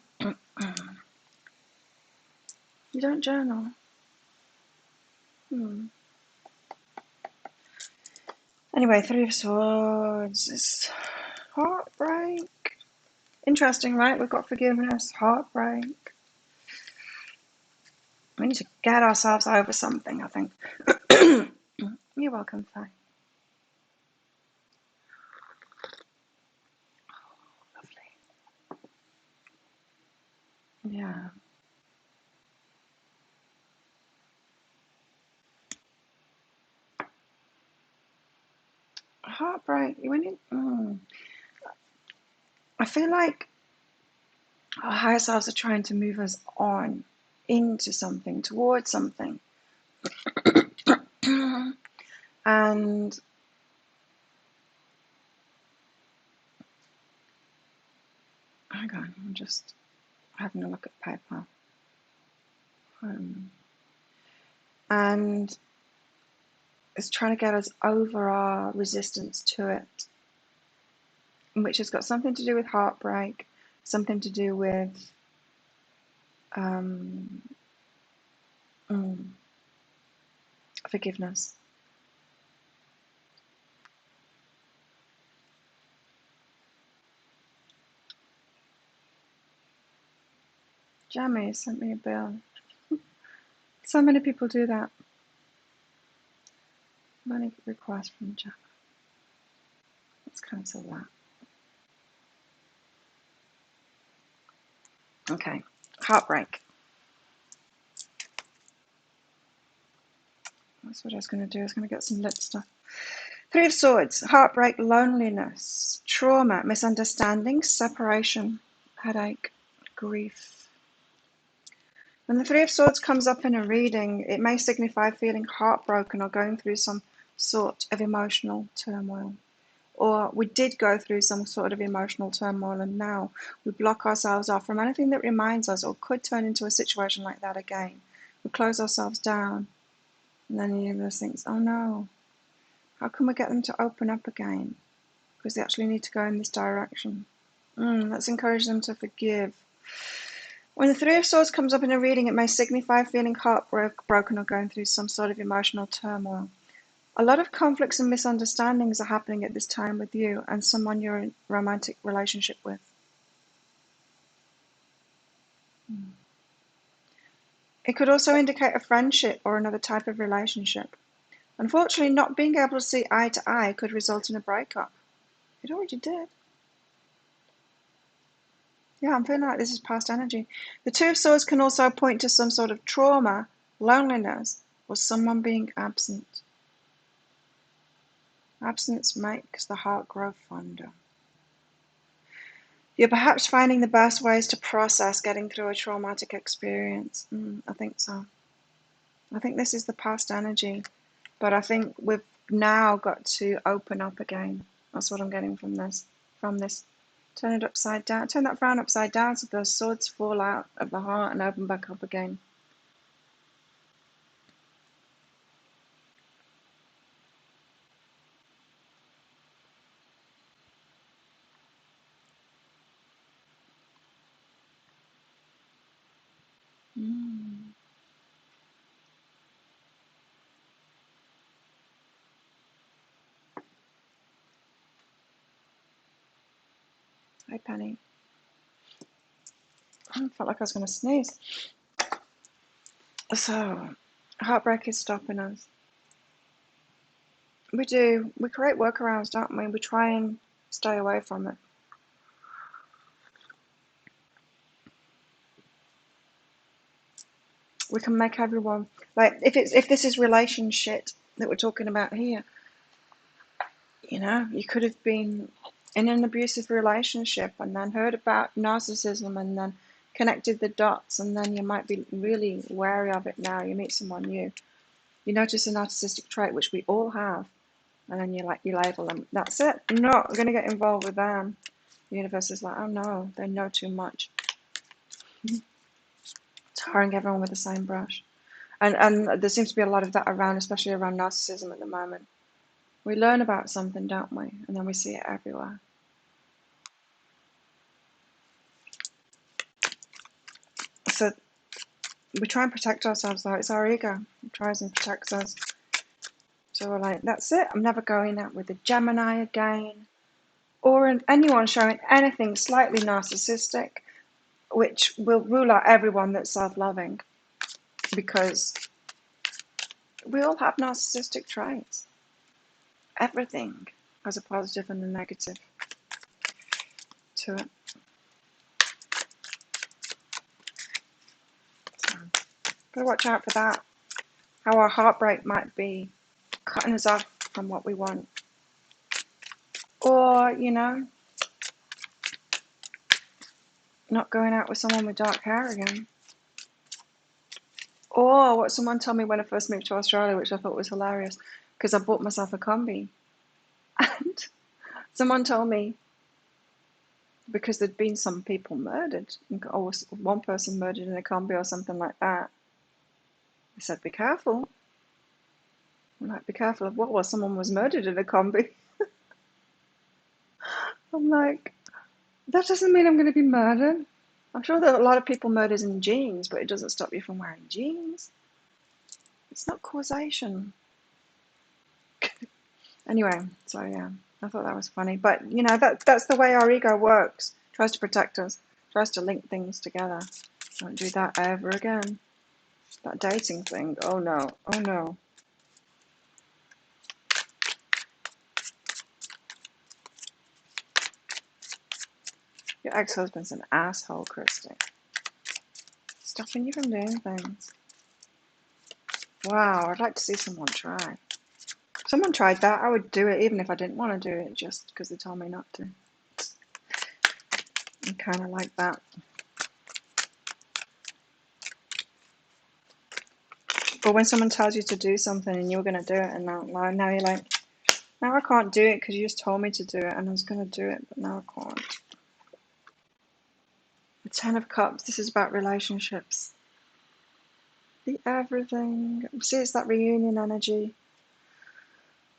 don't journal? Anyway, Three of Swords is heartbreak. Interesting, right? We've got forgiveness, heartbreak. We need to get ourselves over something, I think. You're welcome, Faye. Lovely. Yeah. Heartbreak. I feel like our higher selves are trying to move us on into something, towards something. And hang on, I'm just having a look at paper. And it's trying to get us over our resistance to it, which has got something to do with heartbreak, something to do with forgiveness. Jamie sent me a bill. So many people do that. Money request from Jamie. Let's cancel that. Okay, heartbreak. That's what I was going to do. I was going to get some lit stuff. Three of Swords, heartbreak, loneliness, trauma, misunderstanding, separation, headache, grief. When the Three of Swords comes up in a reading, it may signify feeling heartbroken or going through some sort of emotional turmoil. Or we did go through some sort of emotional turmoil and now we block ourselves off from anything that reminds us or could turn into a situation like that again. We close ourselves down and then the universe thinks, oh no, how can we get them to open up again? Because they actually need to go in this direction. Let's encourage them to forgive. When the Three of Swords comes up in a reading, it may signify feeling heartbroken or going through some sort of emotional turmoil. A lot of conflicts and misunderstandings are happening at this time with you and someone you're in a romantic relationship with. It could also indicate a friendship or another type of relationship. Unfortunately, not being able to see eye to eye could result in a breakup. It already did. Yeah, I'm feeling like this is past energy. The Two of Swords can also point to some sort of trauma, loneliness, or someone being absent. Absence makes the heart grow fonder. You're perhaps finding the best ways to process getting through a traumatic experience. I think so. I think this is the past energy, but I think we've now got to open up again. That's what I'm getting from this. Turn it upside down. Turn that frown upside down so those swords fall out of the heart and open back up again. Hi, Penny. I felt like I was going to sneeze. So, heartbreak is stopping us. We do. We create workarounds, don't we? We try and stay away from it. We can make everyone, like, if this is relationship that we're talking about here, you could have been in an abusive relationship and then heard about narcissism and then connected the dots, and then you might be really wary of it now. You meet someone new, you notice a narcissistic trait, which we all have, and then you label them. That's it. I'm not going to get involved with them. The universe is like, oh no, they know too much. Tarring everyone with the same brush. And there seems to be a lot of that around, especially around narcissism at the moment. We learn about something, don't we? And then we see it everywhere. So we try and protect ourselves, though. It's our ego that tries and protects us. So we're like, that's it. I'm never going out with a Gemini again. Or anyone showing anything slightly narcissistic, which will rule out everyone that's self-loving. Because we all have narcissistic traits. Everything has a positive and a negative to it. So, gotta watch out for that. How our heartbreak might be cutting us off from what we want. Or, not going out with someone with dark hair again. Or what someone told me when I first moved to Australia, which I thought was hilarious, because I bought myself a combi. And someone told me, because there'd been some people murdered, or one person murdered in a combi or something like that. They said, be careful. I'm like, be careful of what? Well, someone was murdered in a combi. I'm like, that doesn't mean I'm going to be murdered. I'm sure that a lot of people murders in jeans, but it doesn't stop you from wearing jeans. It's not causation. Anyway, so yeah, I thought that was funny. But that's the way our ego works. Tries to protect us, tries to link things together. Don't do that ever again. That dating thing. Oh no, oh no. Your ex-husband's an asshole, Christy. Stopping you from doing things. Wow, I'd like to see someone try. If someone tried that, I would do it even if I didn't want to do it, just because they told me not to. I'm kind of like that. But when someone tells you to do something and you're going to do it, and now you're like, now I can't do it because you just told me to do it, and I was going to do it, but now I can't. The Ten of Cups, this is about relationships. The everything. See, it's that reunion energy.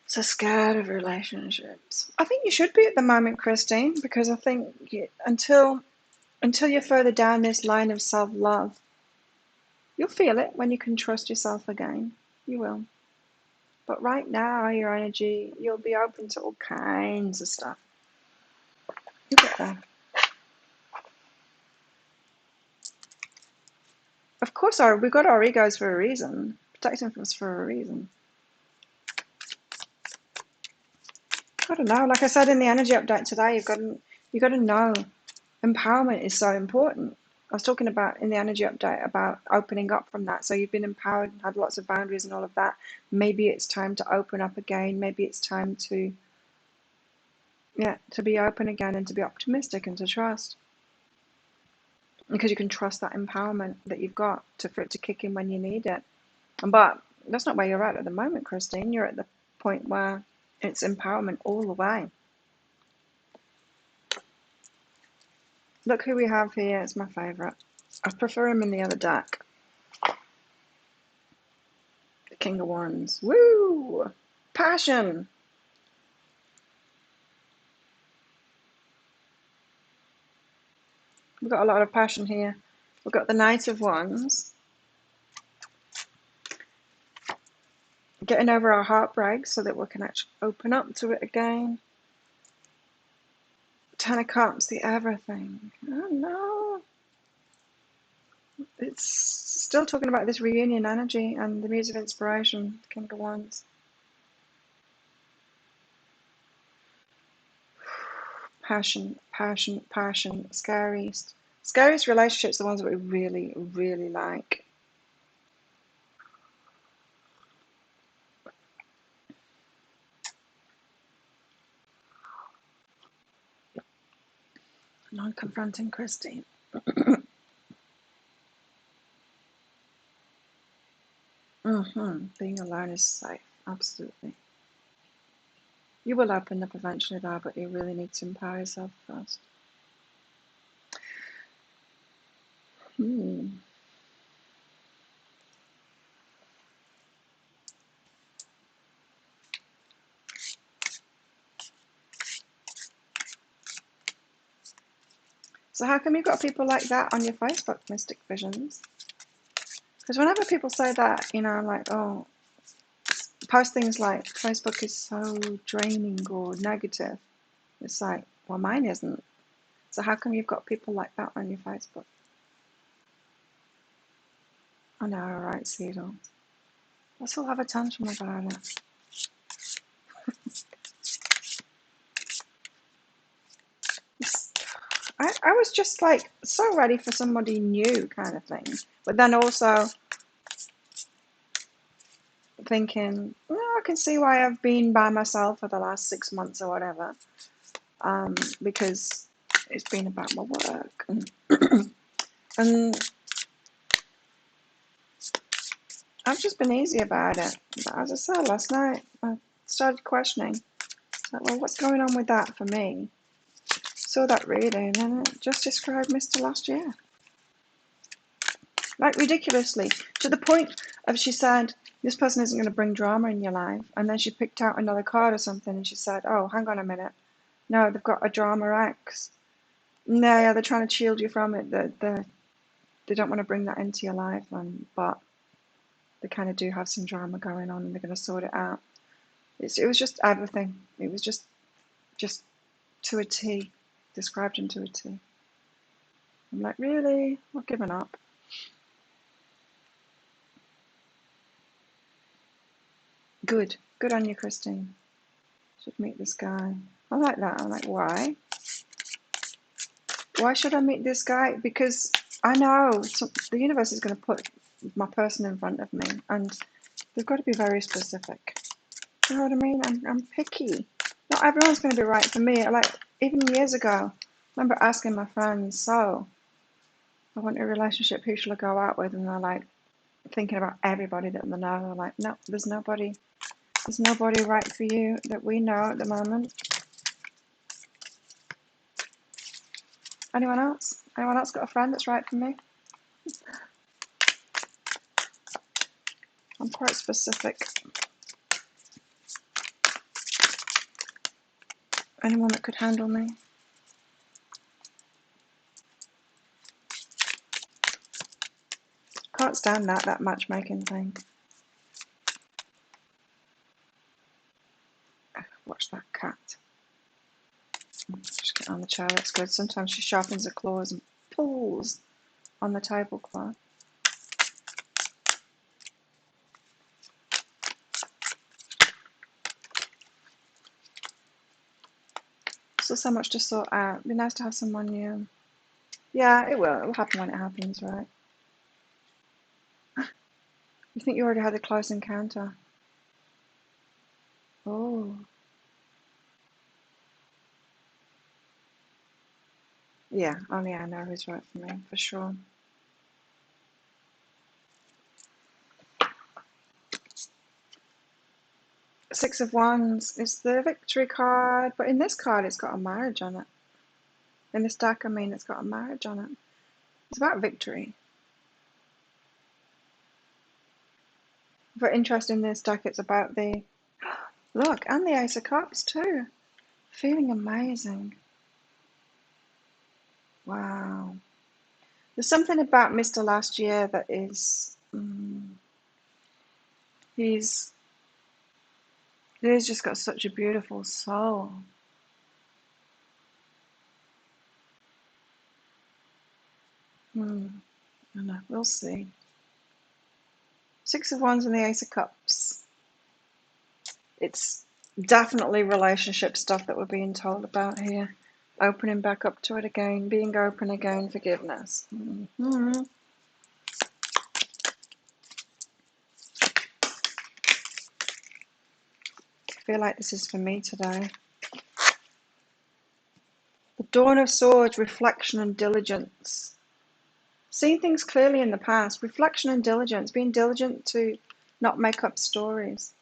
So scared of relationships. I think you should be at the moment, Christine, because I think until you're further down this line of self-love, you'll feel it when you can trust yourself again. You will. But right now, your energy, you'll be open to all kinds of stuff. You get there. Of course, we've got our egos for a reason, protecting us for a reason. I don't know. Like I said in the energy update today, you've got to know empowerment is so important. I was talking about in the energy update about opening up from that. So you've been empowered, had lots of boundaries and all of that. Maybe it's time to open up again. Maybe it's time to be open again and to be optimistic and to trust. Because you can trust that empowerment that you've got for it to kick in when you need it. But that's not where you're at the moment, Christine. You're at the point where it's empowerment all the way. Look who we have here. It's my favourite. I prefer him in the other deck. The King of Wands. Woo! Passion! We've got a lot of passion here. We've got the Knight of Wands. Getting over our heartbreak so that we can actually open up to it again. Ten of Cups, the everything. Oh no. It's still talking about this reunion energy and the Muse of Inspiration, King of Wands. passion, passion, passion, scariest. Scariest relationships, the ones that we really, really like. Non-confronting Christine. Being alone is safe, absolutely. You will open up eventually though, but you really need to empower yourself first. So how come you've got people like that on your Facebook, Mystic Visions? Because whenever people say that, you know, I'm like, oh, post things like Facebook is so draining or negative. It's like, well, mine isn't. So how come you've got people like that on your Facebook? I know, right, Cedar. Let's all have a tantrum about it. I was just like so ready for somebody new kind of thing. But then also thinking, well, I can see why I've been by myself for the last 6 months or whatever. Because it's been about my work. And I've just been easy about it. But as I said last night, I started questioning. Like, well, what's going on with that for me? Saw that reading and it just described Mr. Last Year. Like ridiculously. To the point of she said, this person isn't going to bring drama in your life. And then she picked out another card or something and she said, oh, hang on a minute. No, they've got a drama X. No, yeah, they're trying to shield you from it. They don't want to bring that into your life, but they kind of do have some drama going on and they're going to sort it out. It was just everything. It was just to a T, described him to a T. I'm like, really? I've given up. Good on you, Christine. Should meet this guy. I like that. I'm like, why? Why should I meet this guy? Because I know the universe is going to put my person in front of me, and they've got to be very specific. You know what I mean? I'm picky. Not everyone's going to be right for me. Like even years ago, I remember asking my friends, so I want a relationship. Who shall I go out with? And they're like thinking about everybody that they know. They're like, no, there's nobody. There's nobody right for you that we know at the moment. Anyone else? Anyone else got a friend that's right for me? I'm quite specific. Anyone that could handle me? Can't stand that matchmaking thing. Watch that cat. Just get on the chair, that's good. Sometimes she sharpens her claws and pulls on the tablecloth. Still so much to sort out. It'd be nice to have someone new. Yeah, it will. It'll happen when it happens, right? You think you already had a close encounter? Oh. Yeah, only I know who's right for me, for sure. Six of Wands is the victory card, but in this card it's got a marriage on it. In this deck, I mean, it's got a marriage on it. It's about victory. For interest in this deck, it's about the... Look, and the Ace of Cups too. Feeling amazing. Wow. There's something about Mr. Last Year that is... he's just got such a beautiful soul. I know, we'll see. Six of Wands and the Ace of Cups. It's definitely relationship stuff that we're being told about here. Opening back up to it again, being open again, forgiveness. Mm-hmm. I feel like this is for me today. The Dawn of Swords, reflection and diligence. Seeing things clearly in the past, reflection and diligence, being diligent to not make up stories.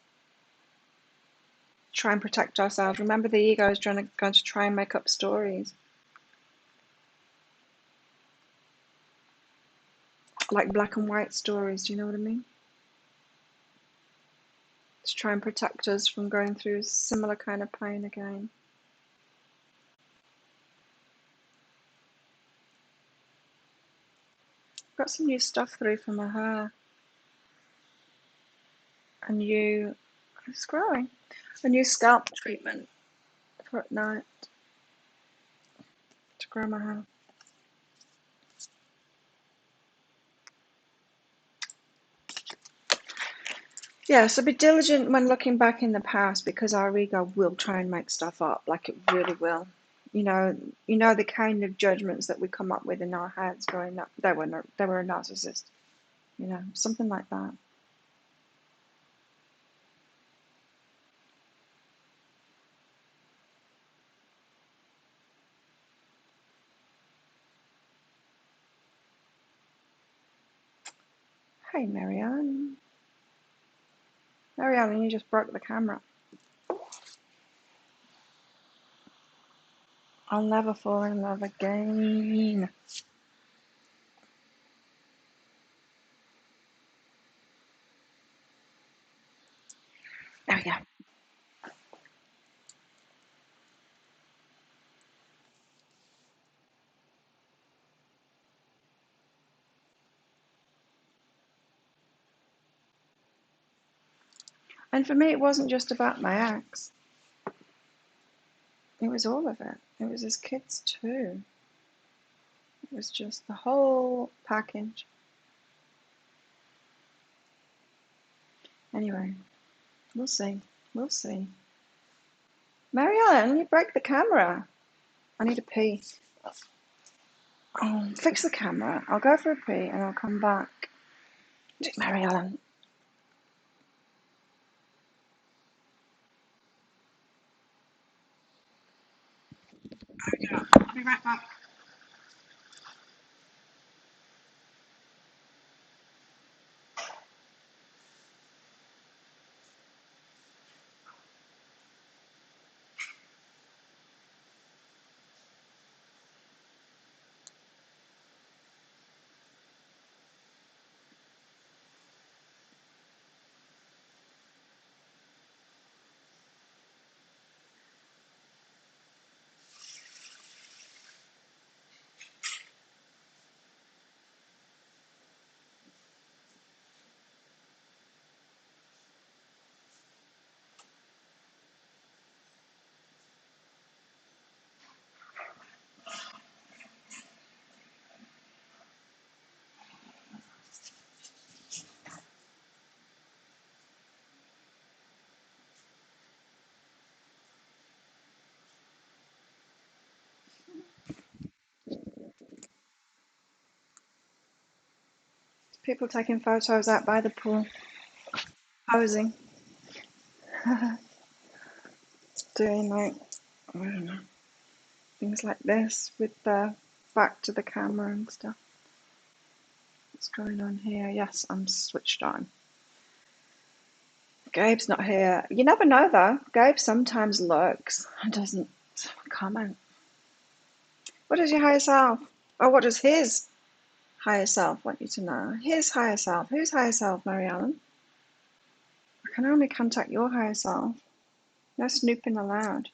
Try and protect ourselves. Remember, the ego is going to try and make up stories. Like black and white stories, do you know what I mean? To try and protect us from going through similar kind of pain again. Got some new stuff through for my hair. It's growing. A new scalp treatment for at night to grow my hair. Yeah, so be diligent when looking back in the past, because our ego will try and make stuff up, like it really will. You know the kind of judgments that we come up with in our heads, going that they were a narcissist, something like that. Hey, Marianne, you just broke the camera. I'll never fall in love again. Oh yeah. And for me, it wasn't just about my ex. It was all of it. It was his kids too. It was just the whole package. Anyway, we'll see. We'll see. Marianne, you broke the camera. I need a pee. Oh, fix the camera. I'll go for a pee and I'll come back. Marianne. I'll be right back. People taking photos out by the pool. Posing. Doing like, I don't know, things like this with the back to the camera and stuff. What's going on here? Yes, I'm switched on. Gabe's not here. You never know though. Gabe sometimes lurks and doesn't comment. What is your higher self? Or what does his higher self want you to know? His higher self. Whose higher self, Marianne? I can only contact your higher self. No snooping allowed.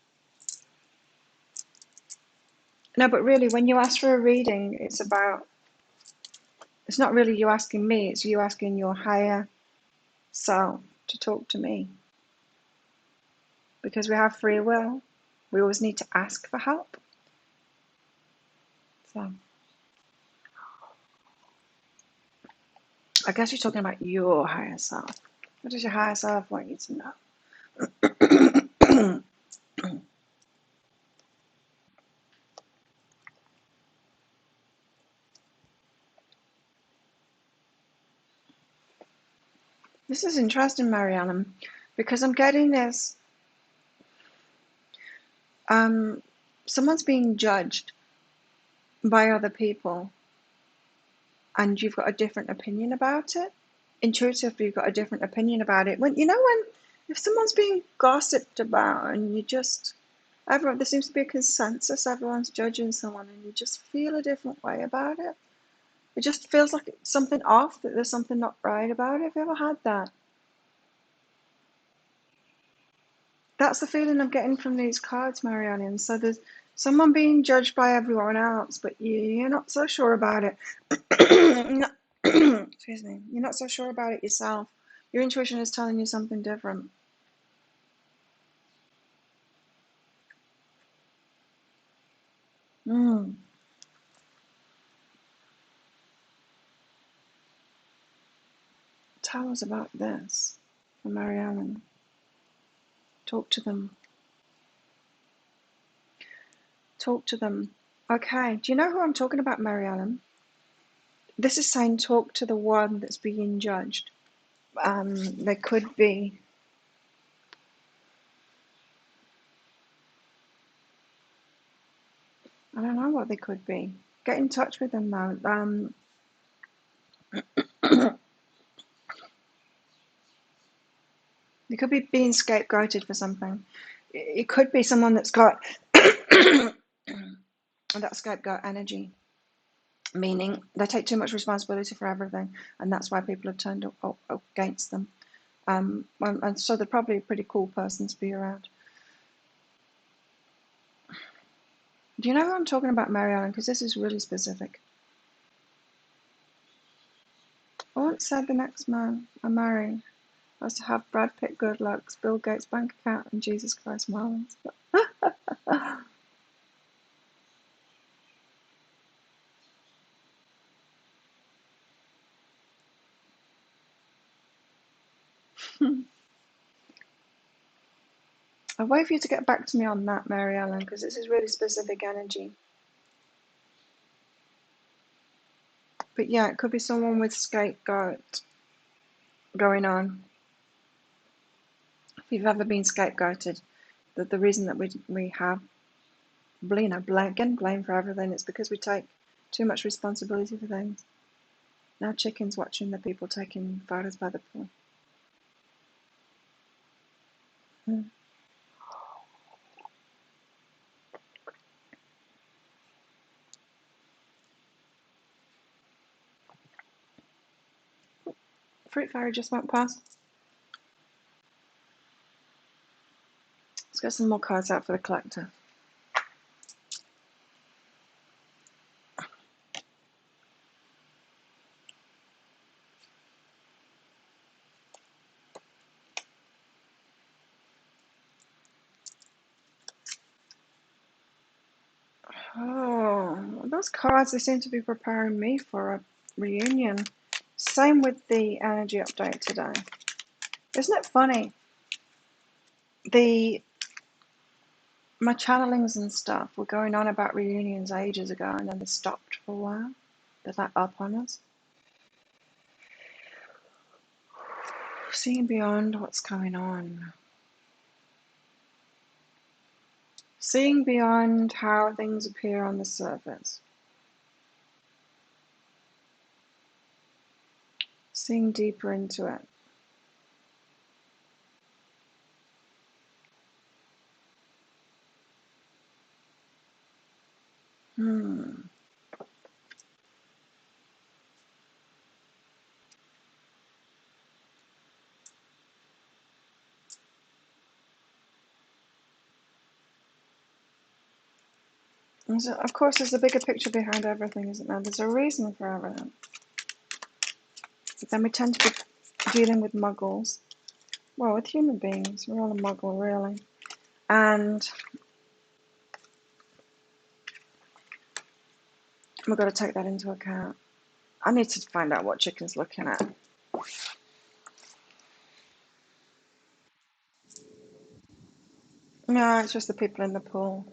No, but really, when you ask for a reading, it's not really you asking me, it's you asking your higher self to talk to me. Because we have free will, we always need to ask for help. So, I guess you're talking about your higher self. What does your higher self want you to know? This is interesting, Marianne, because I'm getting this. Someone's being judged by other people, and you've got a different opinion about it. Intuitively, you've got a different opinion about it. When if someone's being gossiped about, and everyone, there seems to be a consensus, everyone's judging someone, and you just feel a different way about it. It just feels like it's something off, that there's something not right about it. Have you ever had that? That's the feeling I'm getting from these cards, Marianne. So there's someone being judged by everyone else, but you're not so sure about it. Excuse me. You're not so sure about it yourself. Your intuition is telling you something different. Tell us about this, Marianne. Talk to them. Talk to them. Okay. Do you know who I'm talking about, Marianne? This is saying talk to the one that's being judged. They could be. I don't know what they could be. Get in touch with them now. They could be being scapegoated for something. It could be someone that's got that scapegoat energy, meaning they take too much responsibility for everything, and that's why people have turned up against them. And so they're probably a pretty cool person to be around. Do you know who I'm talking about, Marianne? Because this is really specific. I once said the next man I marry has to have Brad Pitt good looks, Bill Gates bank account, and Jesus Christ Mullins. I'll wait for you to get back to me on that, Mary Ellen, because this is really specific energy. But yeah, it could be someone with scapegoat going on. If you've ever been scapegoated, that the reason that we have blame for everything, it's because we take too much responsibility for things. Now chicken's watching the people taking photos by the pool. Fruit fairy just went past. Let's get some more cards out for the collector. Oh, those cards, they seem to be preparing me for a reunion. Same with the energy update today. Isn't it funny? My channelings and stuff were going on about reunions ages ago, and then they stopped for a while. They're like up on us. Seeing beyond what's going on. Seeing beyond how things appear on the surface. Seeing deeper into it. And so, of course, there's a bigger picture behind everything, isn't there? There's a reason for everything. But then we tend to be dealing with muggles. Well, with human beings, we're all a muggle, really. And we've got to take that into account. I need to find out what chicken's looking at. No, it's just the people in the pool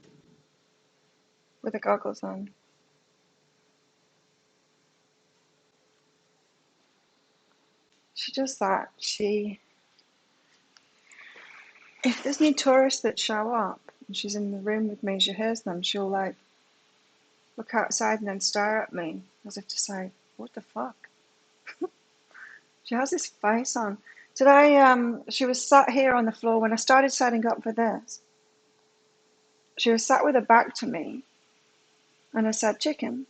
with the goggles on. she does that. If there's new tourists that show up and she's in the room with me, she hears them, she'll like look outside and then stare at me as if to say, what the fuck? She has this face on. Today, she was sat here on the floor when I started setting up for this. She was sat with her back to me, and I said, chicken.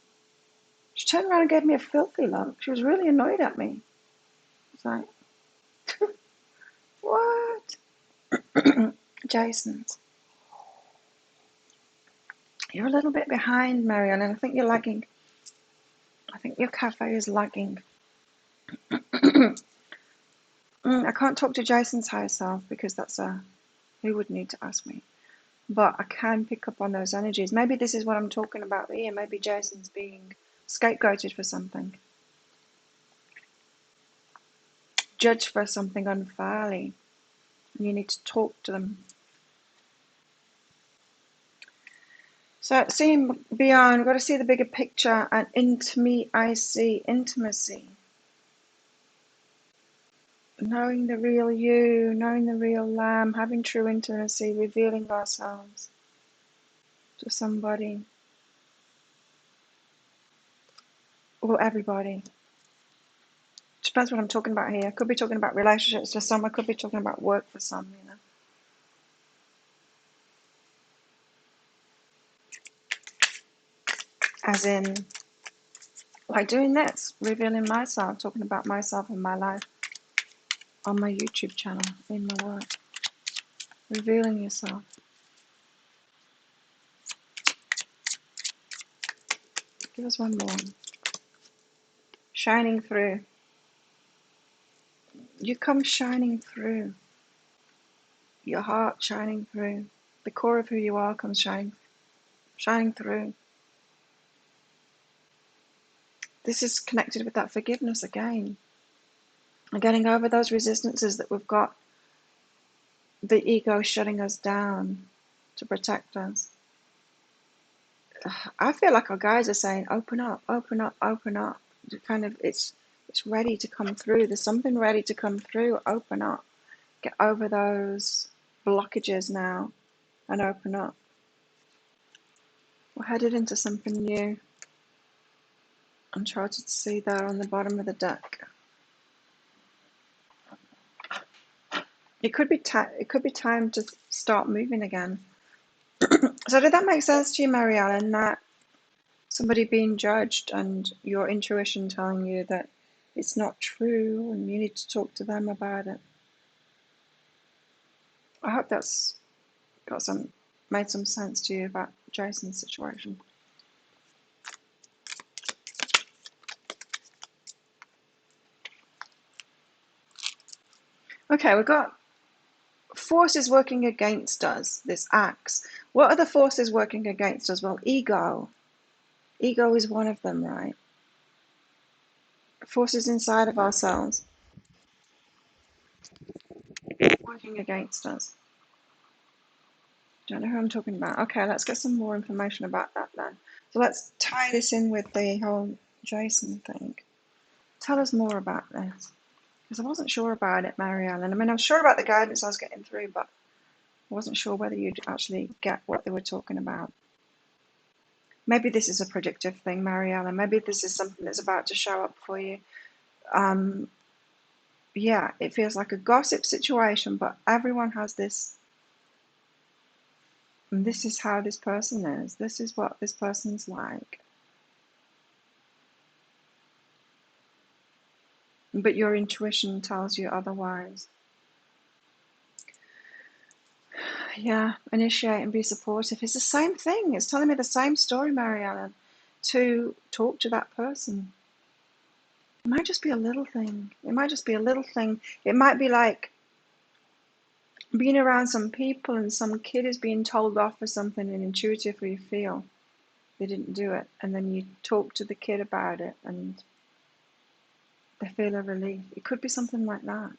She turned around and gave me a filthy look. She was really annoyed at me. It's like, what? Jason's. You're a little bit behind, Marianne, and I think you're lagging. I think your cafe is lagging. I can't talk to Jason's higher self because he would need to ask me. But I can pick up on those energies. Maybe this is what I'm talking about here. Maybe Jason's being scapegoated for something. Judged for something unfairly. And you need to talk to them. So seeing beyond, we've got to see the bigger picture, and into me I see intimacy. Knowing the real you, knowing the real lamb, having true intimacy, revealing ourselves to somebody or everybody. Depends what I'm talking about here. I could be talking about relationships for some, I could be talking about work for some, you know. As in, like doing this, revealing myself, talking about myself and my life on my YouTube channel, in my work. Revealing yourself. Give us one more. Shining through. You come shining through. Your heart shining through. The core of who you are comes shining through. This is connected with that forgiveness again. And getting over those resistances that we've got, the ego shutting us down to protect us. I feel like our guides are saying, open up, open up, open up. Kind of, it's ready to come through. There's something ready to come through. Open up. Get over those blockages now and open up. We're headed into something new. I'm trying to see there on the bottom of the deck. It could be time to start moving again. So did that make sense to you, Mary Ellen, that somebody being judged and your intuition telling you that it's not true and you need to talk to them about it? I hope that's made some sense to you about Jason's situation. Okay, we've got forces working against us, this axe. What are the forces working against us? Well, ego. Ego is one of them, right? Forces inside of ourselves working against us. Don't know who I'm talking about. Okay, let's get some more information about that then. So let's tie this in with the whole Jason thing. Tell us more about this. Because I wasn't sure about it, Mary Ellen. I mean, I was sure about the guidance I was getting through, but I wasn't sure whether you'd actually get what they were talking about. Maybe this is a predictive thing, Mary Ellen. Maybe this is something that's about to show up for you. Yeah, it feels like a gossip situation, but everyone has this. And this is how this person is. This is what this person's like. But your intuition tells you otherwise. Yeah, initiate and be supportive. It's the same thing. It's telling me the same story, Mary Ellen, to talk to that person. It might just be a little thing. It might just be a little thing. It might be like being around some people and some kid is being told off for something and intuitively you feel they didn't do it. And then you talk to the kid about it and they feel a relief. It could be something like that.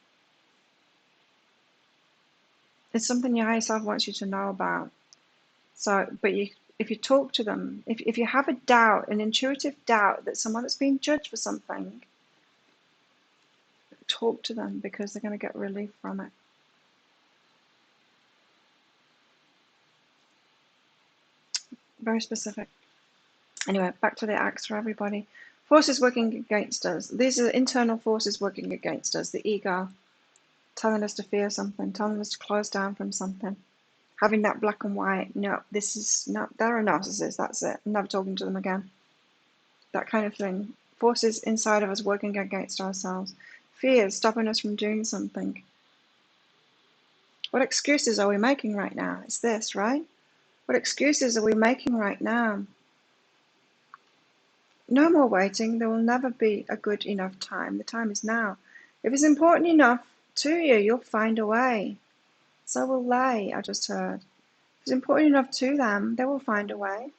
It's something your higher self wants you to know about. So, but if you talk to them, if you have a doubt, an intuitive doubt that someone that's being judged for something, talk to them because they're going to get relief from it. Very specific. Anyway, back to the acts for everybody. Forces working against us. These are internal forces working against us. The ego, telling us to fear something, telling us to close down from something. Having that black and white, no, this is not, they're a narcissist, that's it. I'm never talking to them again. That kind of thing. Forces inside of us working against ourselves. Fears stopping us from doing something. What excuses are we making right now? It's this, right? What excuses are we making right now? No more waiting. There will never be a good enough time. The time is now. If it's important enough to you, you'll find a way. So will they, I just heard. If it's important enough to them, they will find a way.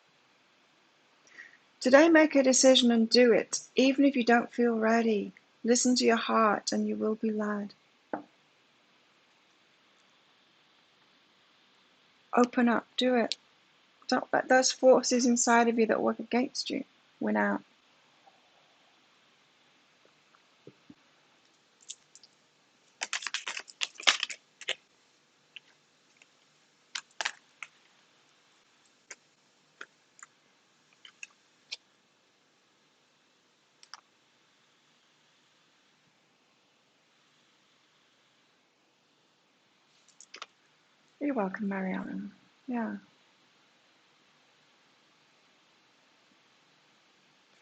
Today, make a decision and do it, even if you don't feel ready. Listen to your heart and you will be led. Open up, do it. Don't let those forces inside of you that work against you win out. You're welcome, Mary Ellen. Yeah.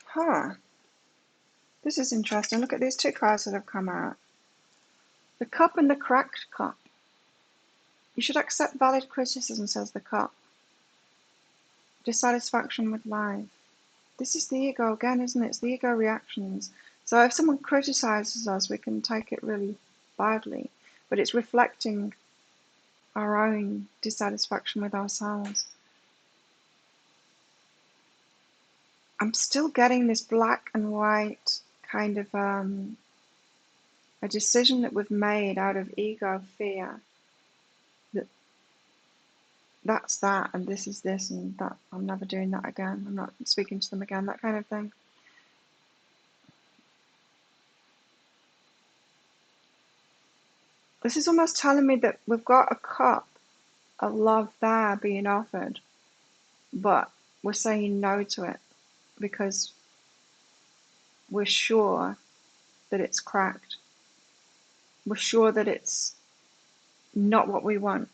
Huh. This is interesting. Look at these two cards that have come out. The cup and the cracked cup. You should accept valid criticism, says the cup. Dissatisfaction with life. This is the ego again, isn't it? It's the ego reactions. So if someone criticizes us, we can take it really badly, but it's reflecting our own dissatisfaction with ourselves. I'm still getting this black and white kind of a decision that we've made out of ego fear. That's that, and this is this, and that. I'm never doing that again. I'm not speaking to them again, that kind of thing. This is almost telling me that we've got a cup of love there being offered, but we're saying no to it because we're sure that it's cracked. We're sure that it's not what we want,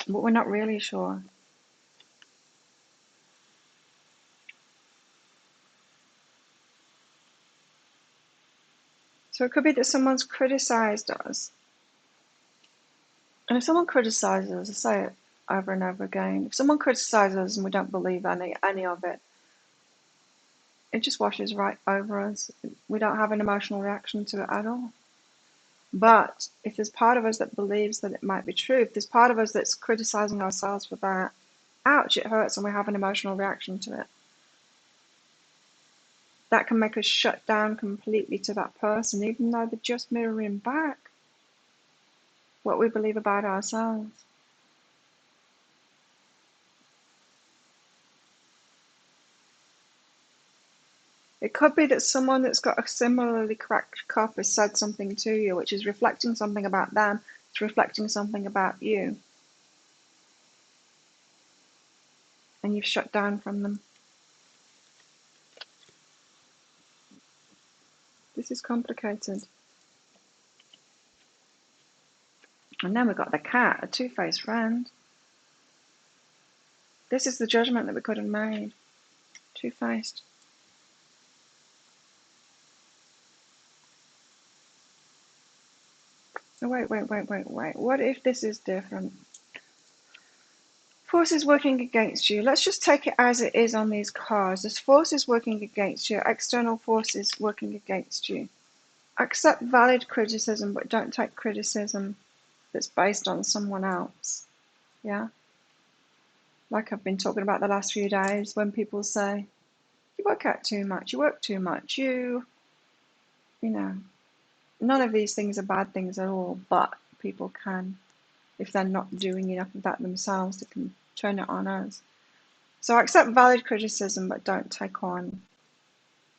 but we're not really sure. So it could be that someone's criticized us. And if someone criticizes us, I say it over and over again, if someone criticizes us and we don't believe any of it, it just washes right over us. We don't have an emotional reaction to it at all. But if there's part of us that believes that it might be true, if there's part of us that's criticizing ourselves for that, ouch, it hurts, and we have an emotional reaction to it. That can make us shut down completely to that person, even though they're just mirroring back what we believe about ourselves. It could be that someone that's got a similarly cracked cup has said something to you, which is reflecting something about them, it's reflecting something about you. And you've shut down from them. This is complicated. And then we've got the cat, a two-faced friend. This is the judgment that we could have made. Two-faced. Oh, wait. What if this is different? Forces working against you. Let's just take it as it is on these cards. There's forces working against you, external forces working against you. Accept valid criticism, but don't take criticism that's based on someone else. Yeah? Like I've been talking about the last few days, when people say, you work out too much, you work too much, you know, none of these things are bad things at all, but people can, if they're not doing enough of that themselves, they can turn it on us. So accept valid criticism, but don't take on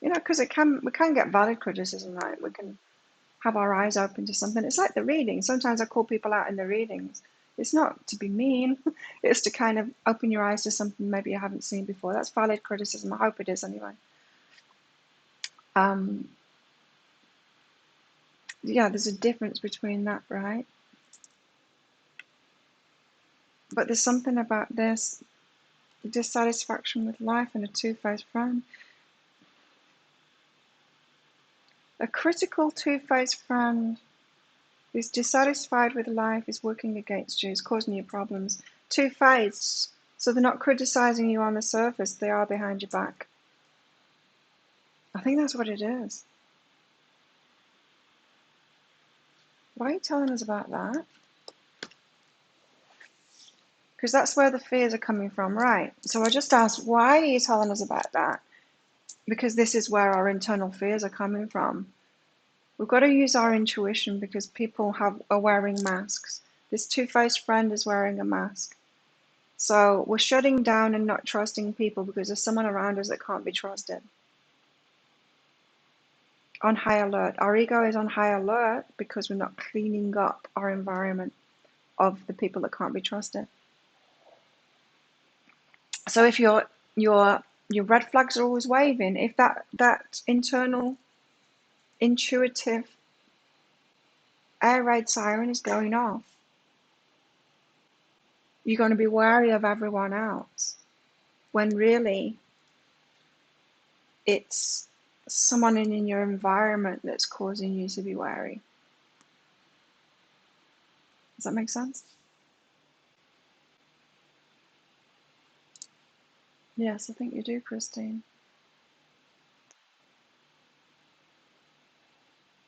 You know, because we can get valid criticism, right? We can have our eyes open to something. It's like the reading. Sometimes I call people out in the readings. It's not to be mean. It's to kind of open your eyes to something maybe you haven't seen before. That's valid criticism. I hope it is anyway. Yeah, there's a difference between that, right? But there's something about this dissatisfaction with life and a two-faced friend. A critical two-faced friend who's dissatisfied with life is working against you, is causing you problems. Two-faced, so they're not criticizing you on the surface, they are behind your back. I think that's what it is. Why are you telling us about that? Because that's where the fears are coming from, right? So I just asked, why are you telling us about that? Because this is where our internal fears are coming from. We've got to use our intuition because people are wearing masks. This two-faced friend is wearing a mask. So we're shutting down and not trusting people because there's someone around us that can't be trusted. On high alert. Our ego is on high alert because we're not cleaning up our environment of the people that can't be trusted. So if your red flags are always waving, if that internal intuitive air raid siren is going off, you're going to be wary of everyone else when really it's someone in your environment that's causing you to be wary. Does that make sense? Yes, I think you do, Christine.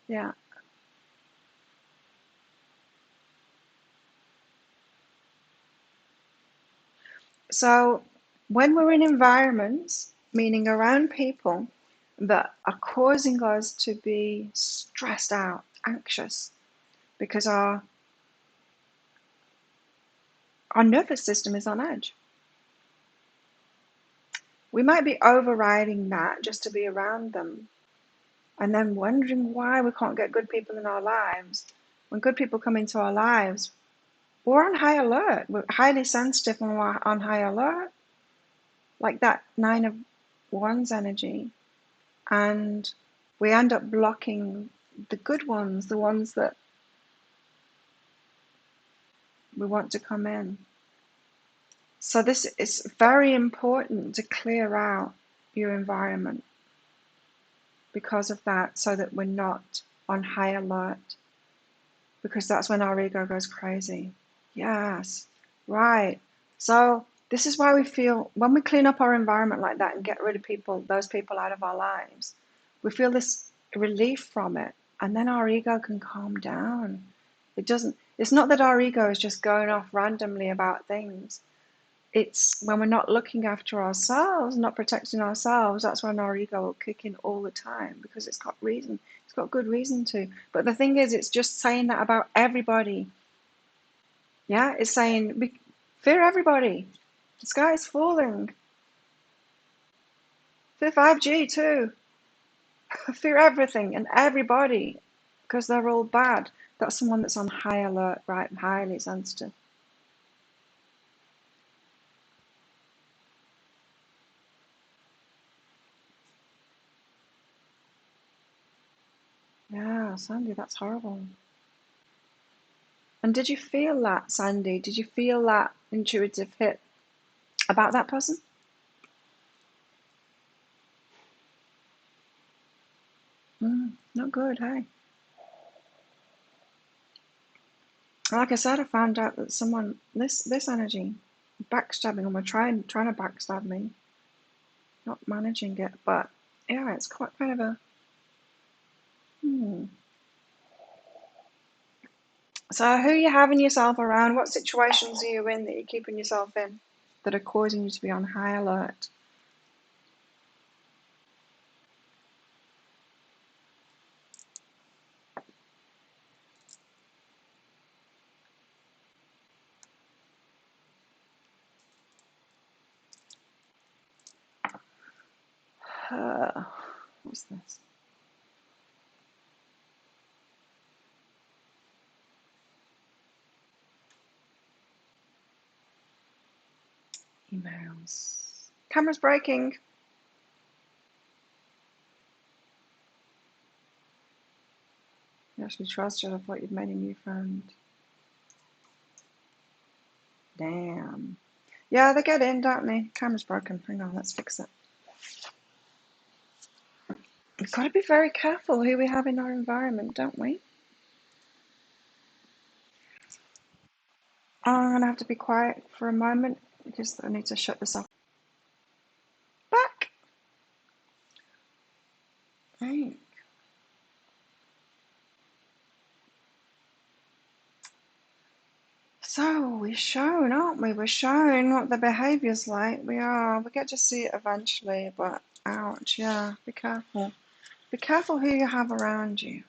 Yeah. So when we're in environments, meaning around people that are causing us to be stressed out, anxious, because our nervous system is on edge. We might be overriding that just to be around them and then wondering why we can't get good people in our lives. When good people come into our lives, we're on high alert. We're highly sensitive and we're on high alert, like that Nine of Wands energy. And we end up blocking the good ones, the ones that we want to come in. So this is very important to clear out your environment because of that, so that we're not on high alert, because that's when our ego goes crazy. Yes, right. So this is why we feel, when we clean up our environment like that and get rid of those people out of our lives, we feel this relief from it, and then our ego can calm down. It's not that our ego is just going off randomly about things. It's when we're not looking after ourselves, not protecting ourselves, that's when our ego will kick in all the time, because it's got reason. It's got good reason to. But the thing is, it's just saying that about everybody. Yeah, it's saying, fear everybody. The sky is falling. Fear 5G too. Fear everything and everybody, because they're all bad. That's someone that's on high alert, right? Highly sensitive. Yeah, Sandy, that's horrible. And did you feel that, Sandy? Did you feel that intuitive hit about that person? Not good, hey? Like I said, I found out that someone, this energy, backstabbing them, or trying to backstab me, not managing it, but yeah, it's quite kind of a So who are you having yourself around? What situations are you in that you're keeping yourself in that are causing you to be on high alert? What's this? Emails. Camera's breaking. You actually trusted. I thought you'd made a new friend. Damn. Yeah, they get in, don't they? Camera's broken. Hang on, let's fix it. We've got to be very careful who we have in our environment, don't we? I'm going to have to be quiet for a moment because I need to shut this off. Back. Right. So we're shown, aren't we? We're shown what the behaviour's like. We are. We get to see it eventually, but ouch, yeah. Be careful. Be careful who you have around you.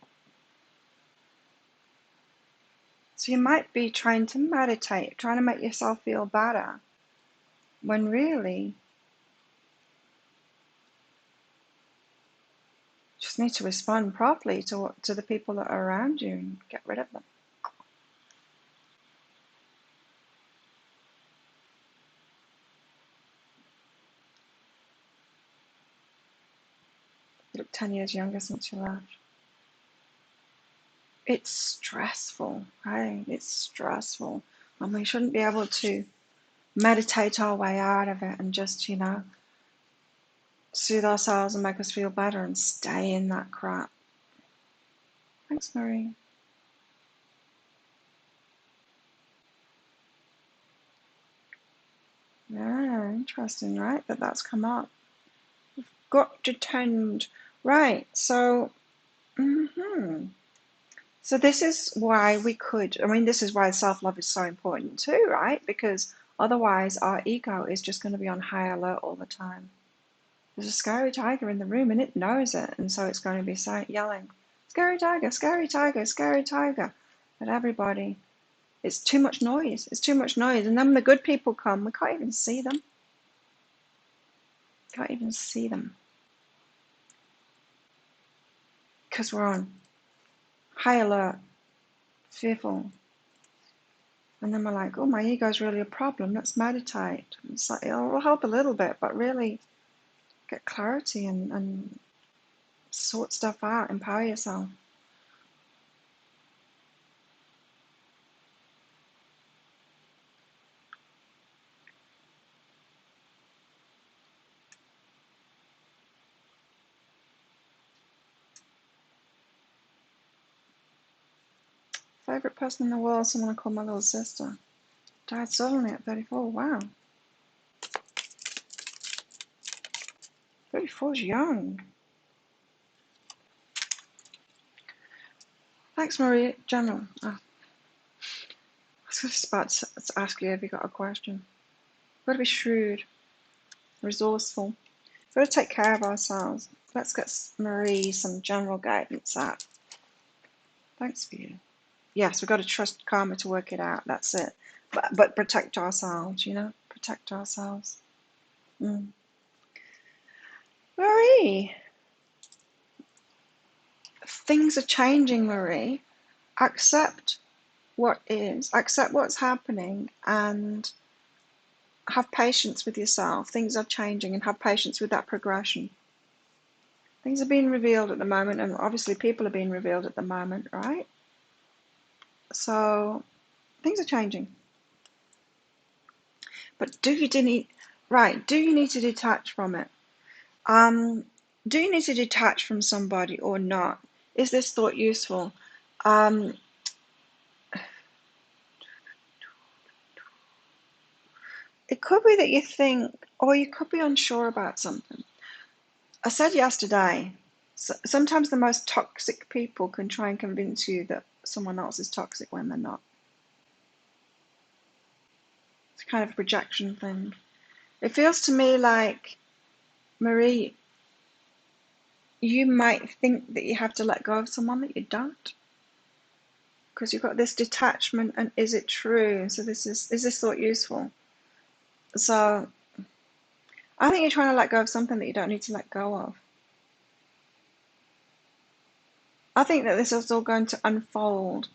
So you might be trying to meditate, trying to make yourself feel better, when really you just need to respond properly to the people that are around you and get rid of them. You look 10 years younger since you left. It's stressful, right? It's stressful. And we shouldn't be able to meditate our way out of it and just, soothe ourselves and make us feel better and stay in that crap. Thanks, Marie. Yeah, interesting, right? That's come up. We've got to tend. Right, so, So this is why this is why self-love is so important too, right? Because otherwise our ego is just going to be on high alert all the time. There's a scary tiger in the room and it knows it, and so it's going to be yelling, scary tiger, scary tiger, scary tiger, at everybody. It's too much noise. It's too much noise. And then when the good people come, we can't even see them. Can't even see them. Because we're on high alert, fearful. And then we're like, oh, my ego's really a problem. Let's meditate. It's like, it'll help a little bit, but really get clarity and sort stuff out, empower yourself. Favorite person in the world, someone I call my little sister. Died suddenly at 34. Wow. 34 is young. Thanks, Marie. General. I was just about to ask you if you got a question. We've got to be shrewd, resourceful. We've got to take care of ourselves. Let's get Marie some general guidance out. Thanks for you. Yes, we've got to trust karma to work it out. That's it. But protect ourselves, protect ourselves. Marie, things are changing, Marie. Accept what is, accept what's happening, and have patience with yourself. Things are changing, and have patience with that progression. Things are being revealed at the moment, and obviously people are being revealed at the moment, right? So things are changing. But do you need to detach from it? Do you need to detach from somebody or not? Is this thought useful? It could be that you think, or you could be unsure about something. I said yesterday, sometimes the most toxic people can try and convince you that someone else is toxic when they're not. It's kind of a projection thing. It feels to me like, Marie, you might think that you have to let go of someone that you don't. Because you've got this detachment, and is it true? So is this thought useful? So I think you're trying to let go of something that you don't need to let go of. I think that this is all going to unfold.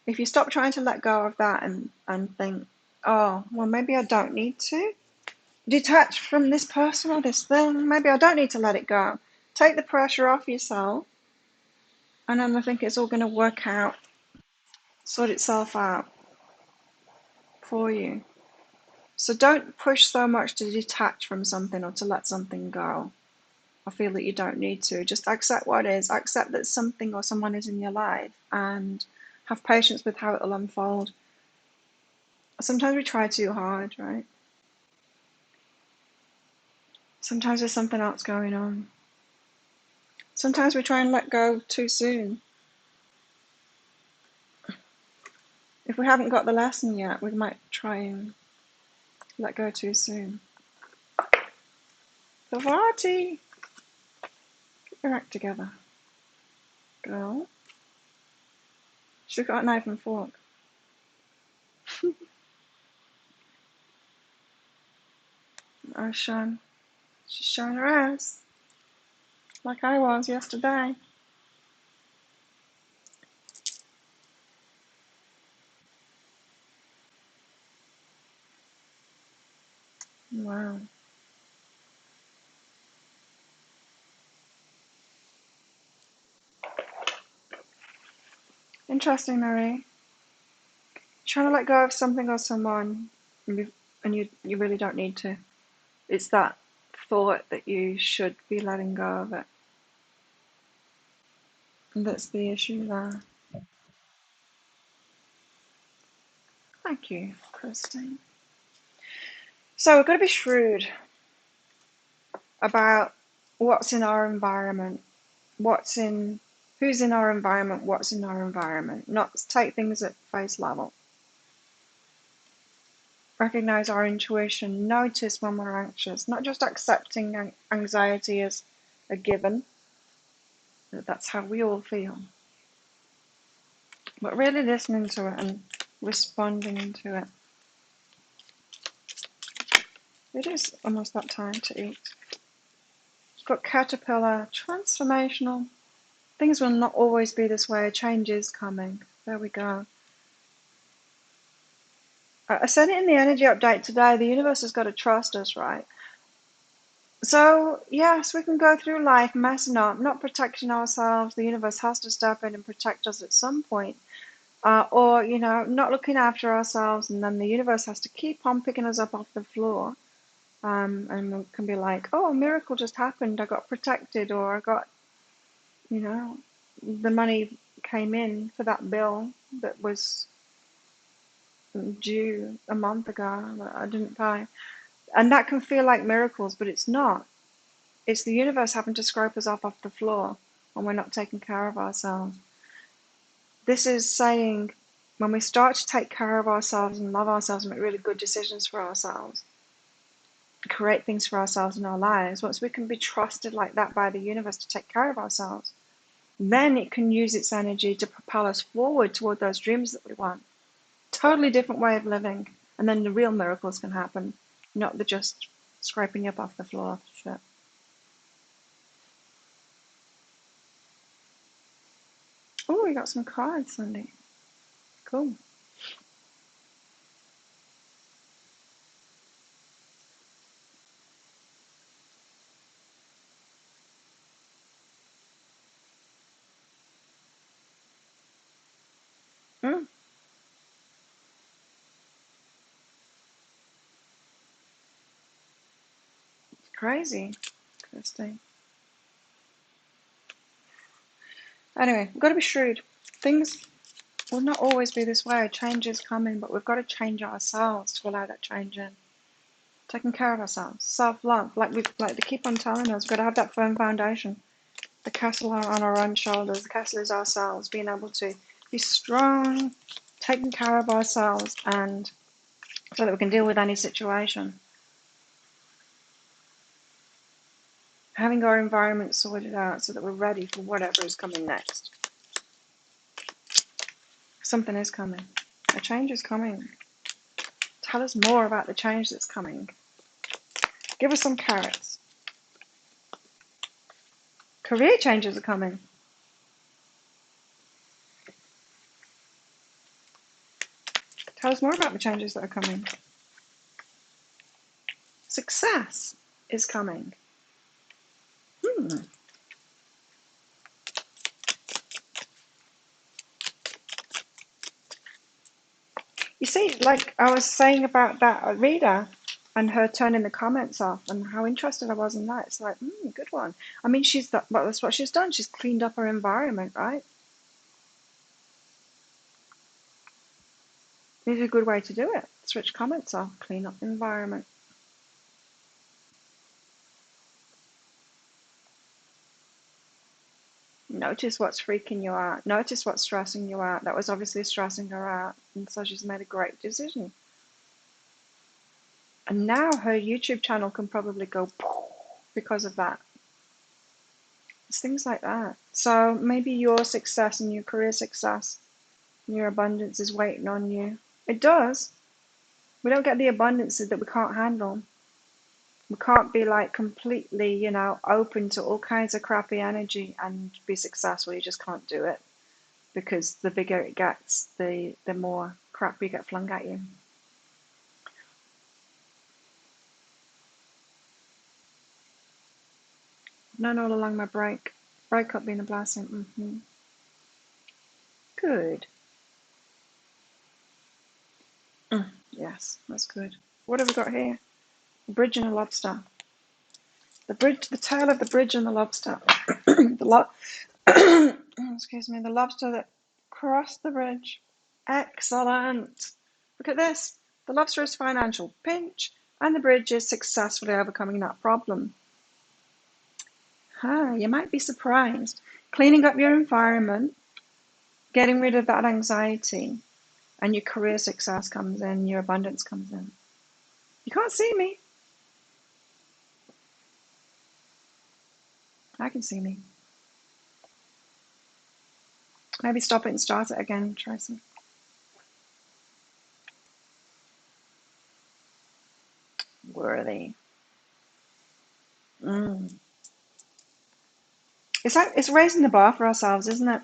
If you stop trying to let go of that and think, oh, well, maybe I don't need to detach from this person or this thing. Maybe I don't need to let it go. Take the pressure off yourself, and then I think it's all going to work out, sort itself out for you. So don't push so much to detach from something or to let something go. I feel that you don't need to. Just accept what it is. Accept that something or someone is in your life and have patience with how it'll unfold. Sometimes we try too hard, right? Sometimes there's something else going on. Sometimes we try and let go too soon. If we haven't got the lesson yet, we might try and let go too soon. Savati! Get your act together, girl. She's got a knife and fork. Oh, Sean. She's showing her ass. Like I was yesterday. Wow. Interesting, Marie. Trying to let go of something or someone, and you really don't need to. It's that thought that you should be letting go of it. And that's the issue there. Thank you, Christine. So we've got to be shrewd about what's in our environment, who's in our environment, what's in our environment. Not take things at face level. Recognize our intuition, notice when we're anxious, not just accepting anxiety as a given, that that's how we all feel, but really listening to it and responding to it. It is almost that time to eat. We've got caterpillar, transformational. Things will not always be this way. Change is coming. There we go. I said it in the energy update today. The universe has got to trust us, right? So, yes, we can go through life messing up, not protecting ourselves. The universe has to step in and protect us at some point. Or, not looking after ourselves, and then the universe has to keep on picking us up off the floor. And we can be like, oh, a miracle just happened. I got protected, or I got, the money came in for that bill that was due a month ago that I didn't pay. And that can feel like miracles, but it's not. It's the universe having to scrape us off the floor when we're not taking care of ourselves. This is saying when we start to take care of ourselves and love ourselves and make really good decisions for ourselves, create things for ourselves in our lives, once we can be trusted like that by the universe to take care of ourselves, then it can use its energy to propel us forward toward those dreams that we want. Totally different way of living. And then the real miracles can happen, not the just scraping you up off the floor shit. Oh, we got some cards, Sandy. Cool. Mm, crazy, Christine. Anyway, we've got to be shrewd. Things will not always be this way. Change is coming, but we've got to change ourselves to allow that change in. Taking care of ourselves, self-love, like they keep on telling us, we've got to have that firm foundation. The castle on our own shoulders. The castle is ourselves, being able to be strong, taking care of ourselves, and so that we can deal with any situation. Having our environment sorted out so that we're ready for whatever is coming next. Something is coming. A change is coming. Tell us more about the change that's coming. Give us some carrots. Career changes are coming. Tell us more about the changes that are coming. Success is coming. You see, like I was saying about that reader and her turning the comments off and how interested I was in that. It's like, good one. I mean, well, that's what she's done. She's cleaned up her environment, right? It's a good way to do it. Switch comments off, clean up the environment. Notice what's freaking you out. Notice what's stressing you out. That was obviously stressing her out. And so she's made a great decision. And now her YouTube channel can probably go because of that. It's things like that. So maybe your success and your career success and your abundance is waiting on you. It does. We don't get the abundances that we can't handle. We can't be like completely, open to all kinds of crappy energy and be successful. You just can't do it. Because the bigger it gets, the more crap you get flung at you. Known all along my breakup being a blessing. Good. Yes, that's good. What have we got here? A bridge and a lobster. The tail of the bridge and the lobster. Excuse me, the lobster that crossed the bridge. Excellent. Look at this. The lobster is financial pinch, and the bridge is successfully overcoming that problem. You might be surprised. Cleaning up your environment, getting rid of that anxiety, and your career success comes in, your abundance comes in. You can't see me. I can see me. Maybe stop it and start it again, Tracy. Worthy. It's raising the bar for ourselves, isn't it?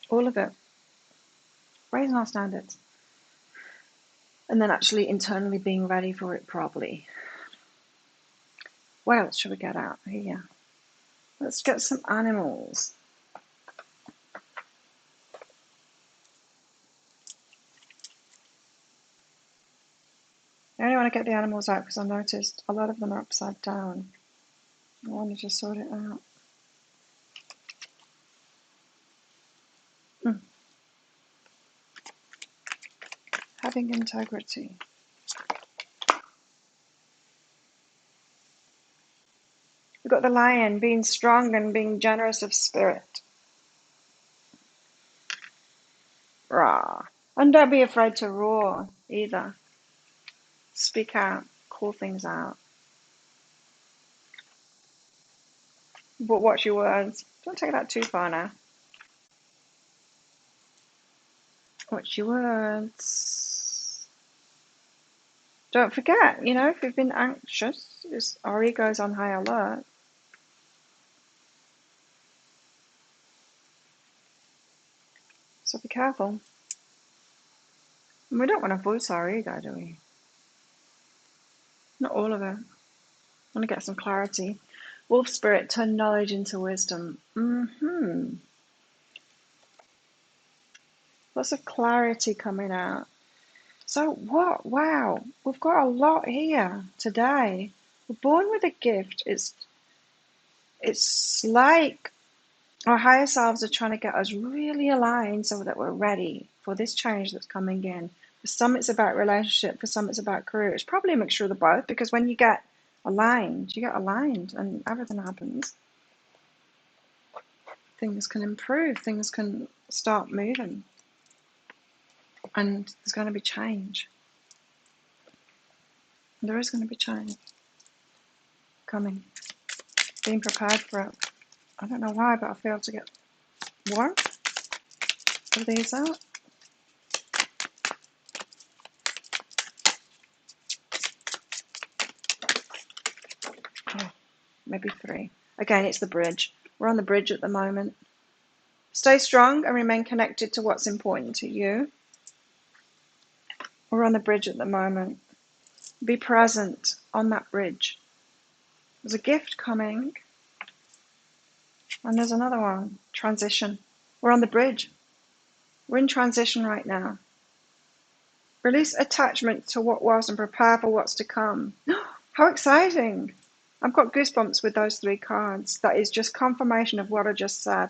All of it. Raising our standards. And then actually internally being ready for it properly. What else should we get out here? Let's get some animals. I only want to get the animals out because I noticed a lot of them are upside down. I wanted to sort it out. Having integrity. We've got the lion, being strong and being generous of spirit. Rah. And don't be afraid to roar either. Speak out, call things out. But watch your words. Don't take that too far now. Watch your words. Don't forget, if you've been anxious, our ego's on high alert. So be careful. And we don't want to voice our ego, do we? Not all of it. I want to get some clarity. Wolf spirit, turn knowledge into wisdom. Lots of clarity coming out. So what? Wow, we've got a lot here today. We're born with a gift. It's like our higher selves are trying to get us really aligned so that we're ready for this change that's coming in. For some it's about relationship, for some it's about career. It's probably a mixture of the both, because when you get aligned and everything happens. Things can improve, things can start moving. And there's going to be change. There is going to be change coming. Being prepared for it. I don't know why, but I failed to get one of these out. Oh, maybe three. Again, it's the bridge. We're on the bridge at the moment. Stay strong and remain connected to what's important to you. We're on the bridge at the moment. Be present on that bridge. There's a gift coming, and there's another one. Transition. We're on the bridge. We're in transition right now. Release attachment to what was and prepare for what's to come. How exciting! I've got goosebumps with those 3 cards. That is just confirmation of what I just said.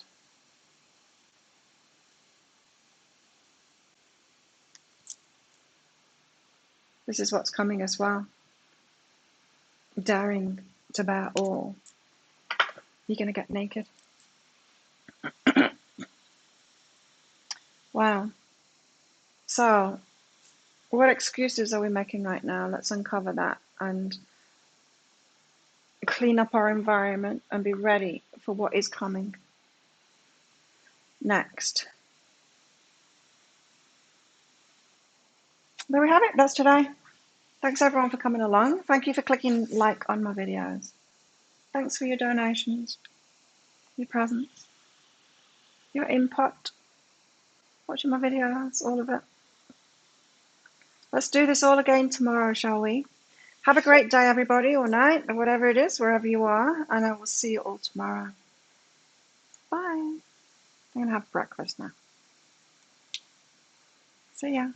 This is what's coming as well. Daring to bear all. You're going to get naked. Wow. So, what excuses are we making right now? Let's uncover that and clean up our environment and be ready for what is coming next. There we have it. That's today. Thanks everyone for coming along. Thank you for clicking like on my videos. Thanks for your donations, your presence, your input, watching my videos, all of it. Let's do this all again tomorrow, shall we? Have a great day, everybody, or night, or whatever it is, wherever you are, and I will see you all tomorrow. Bye. I'm going to have breakfast now. See ya.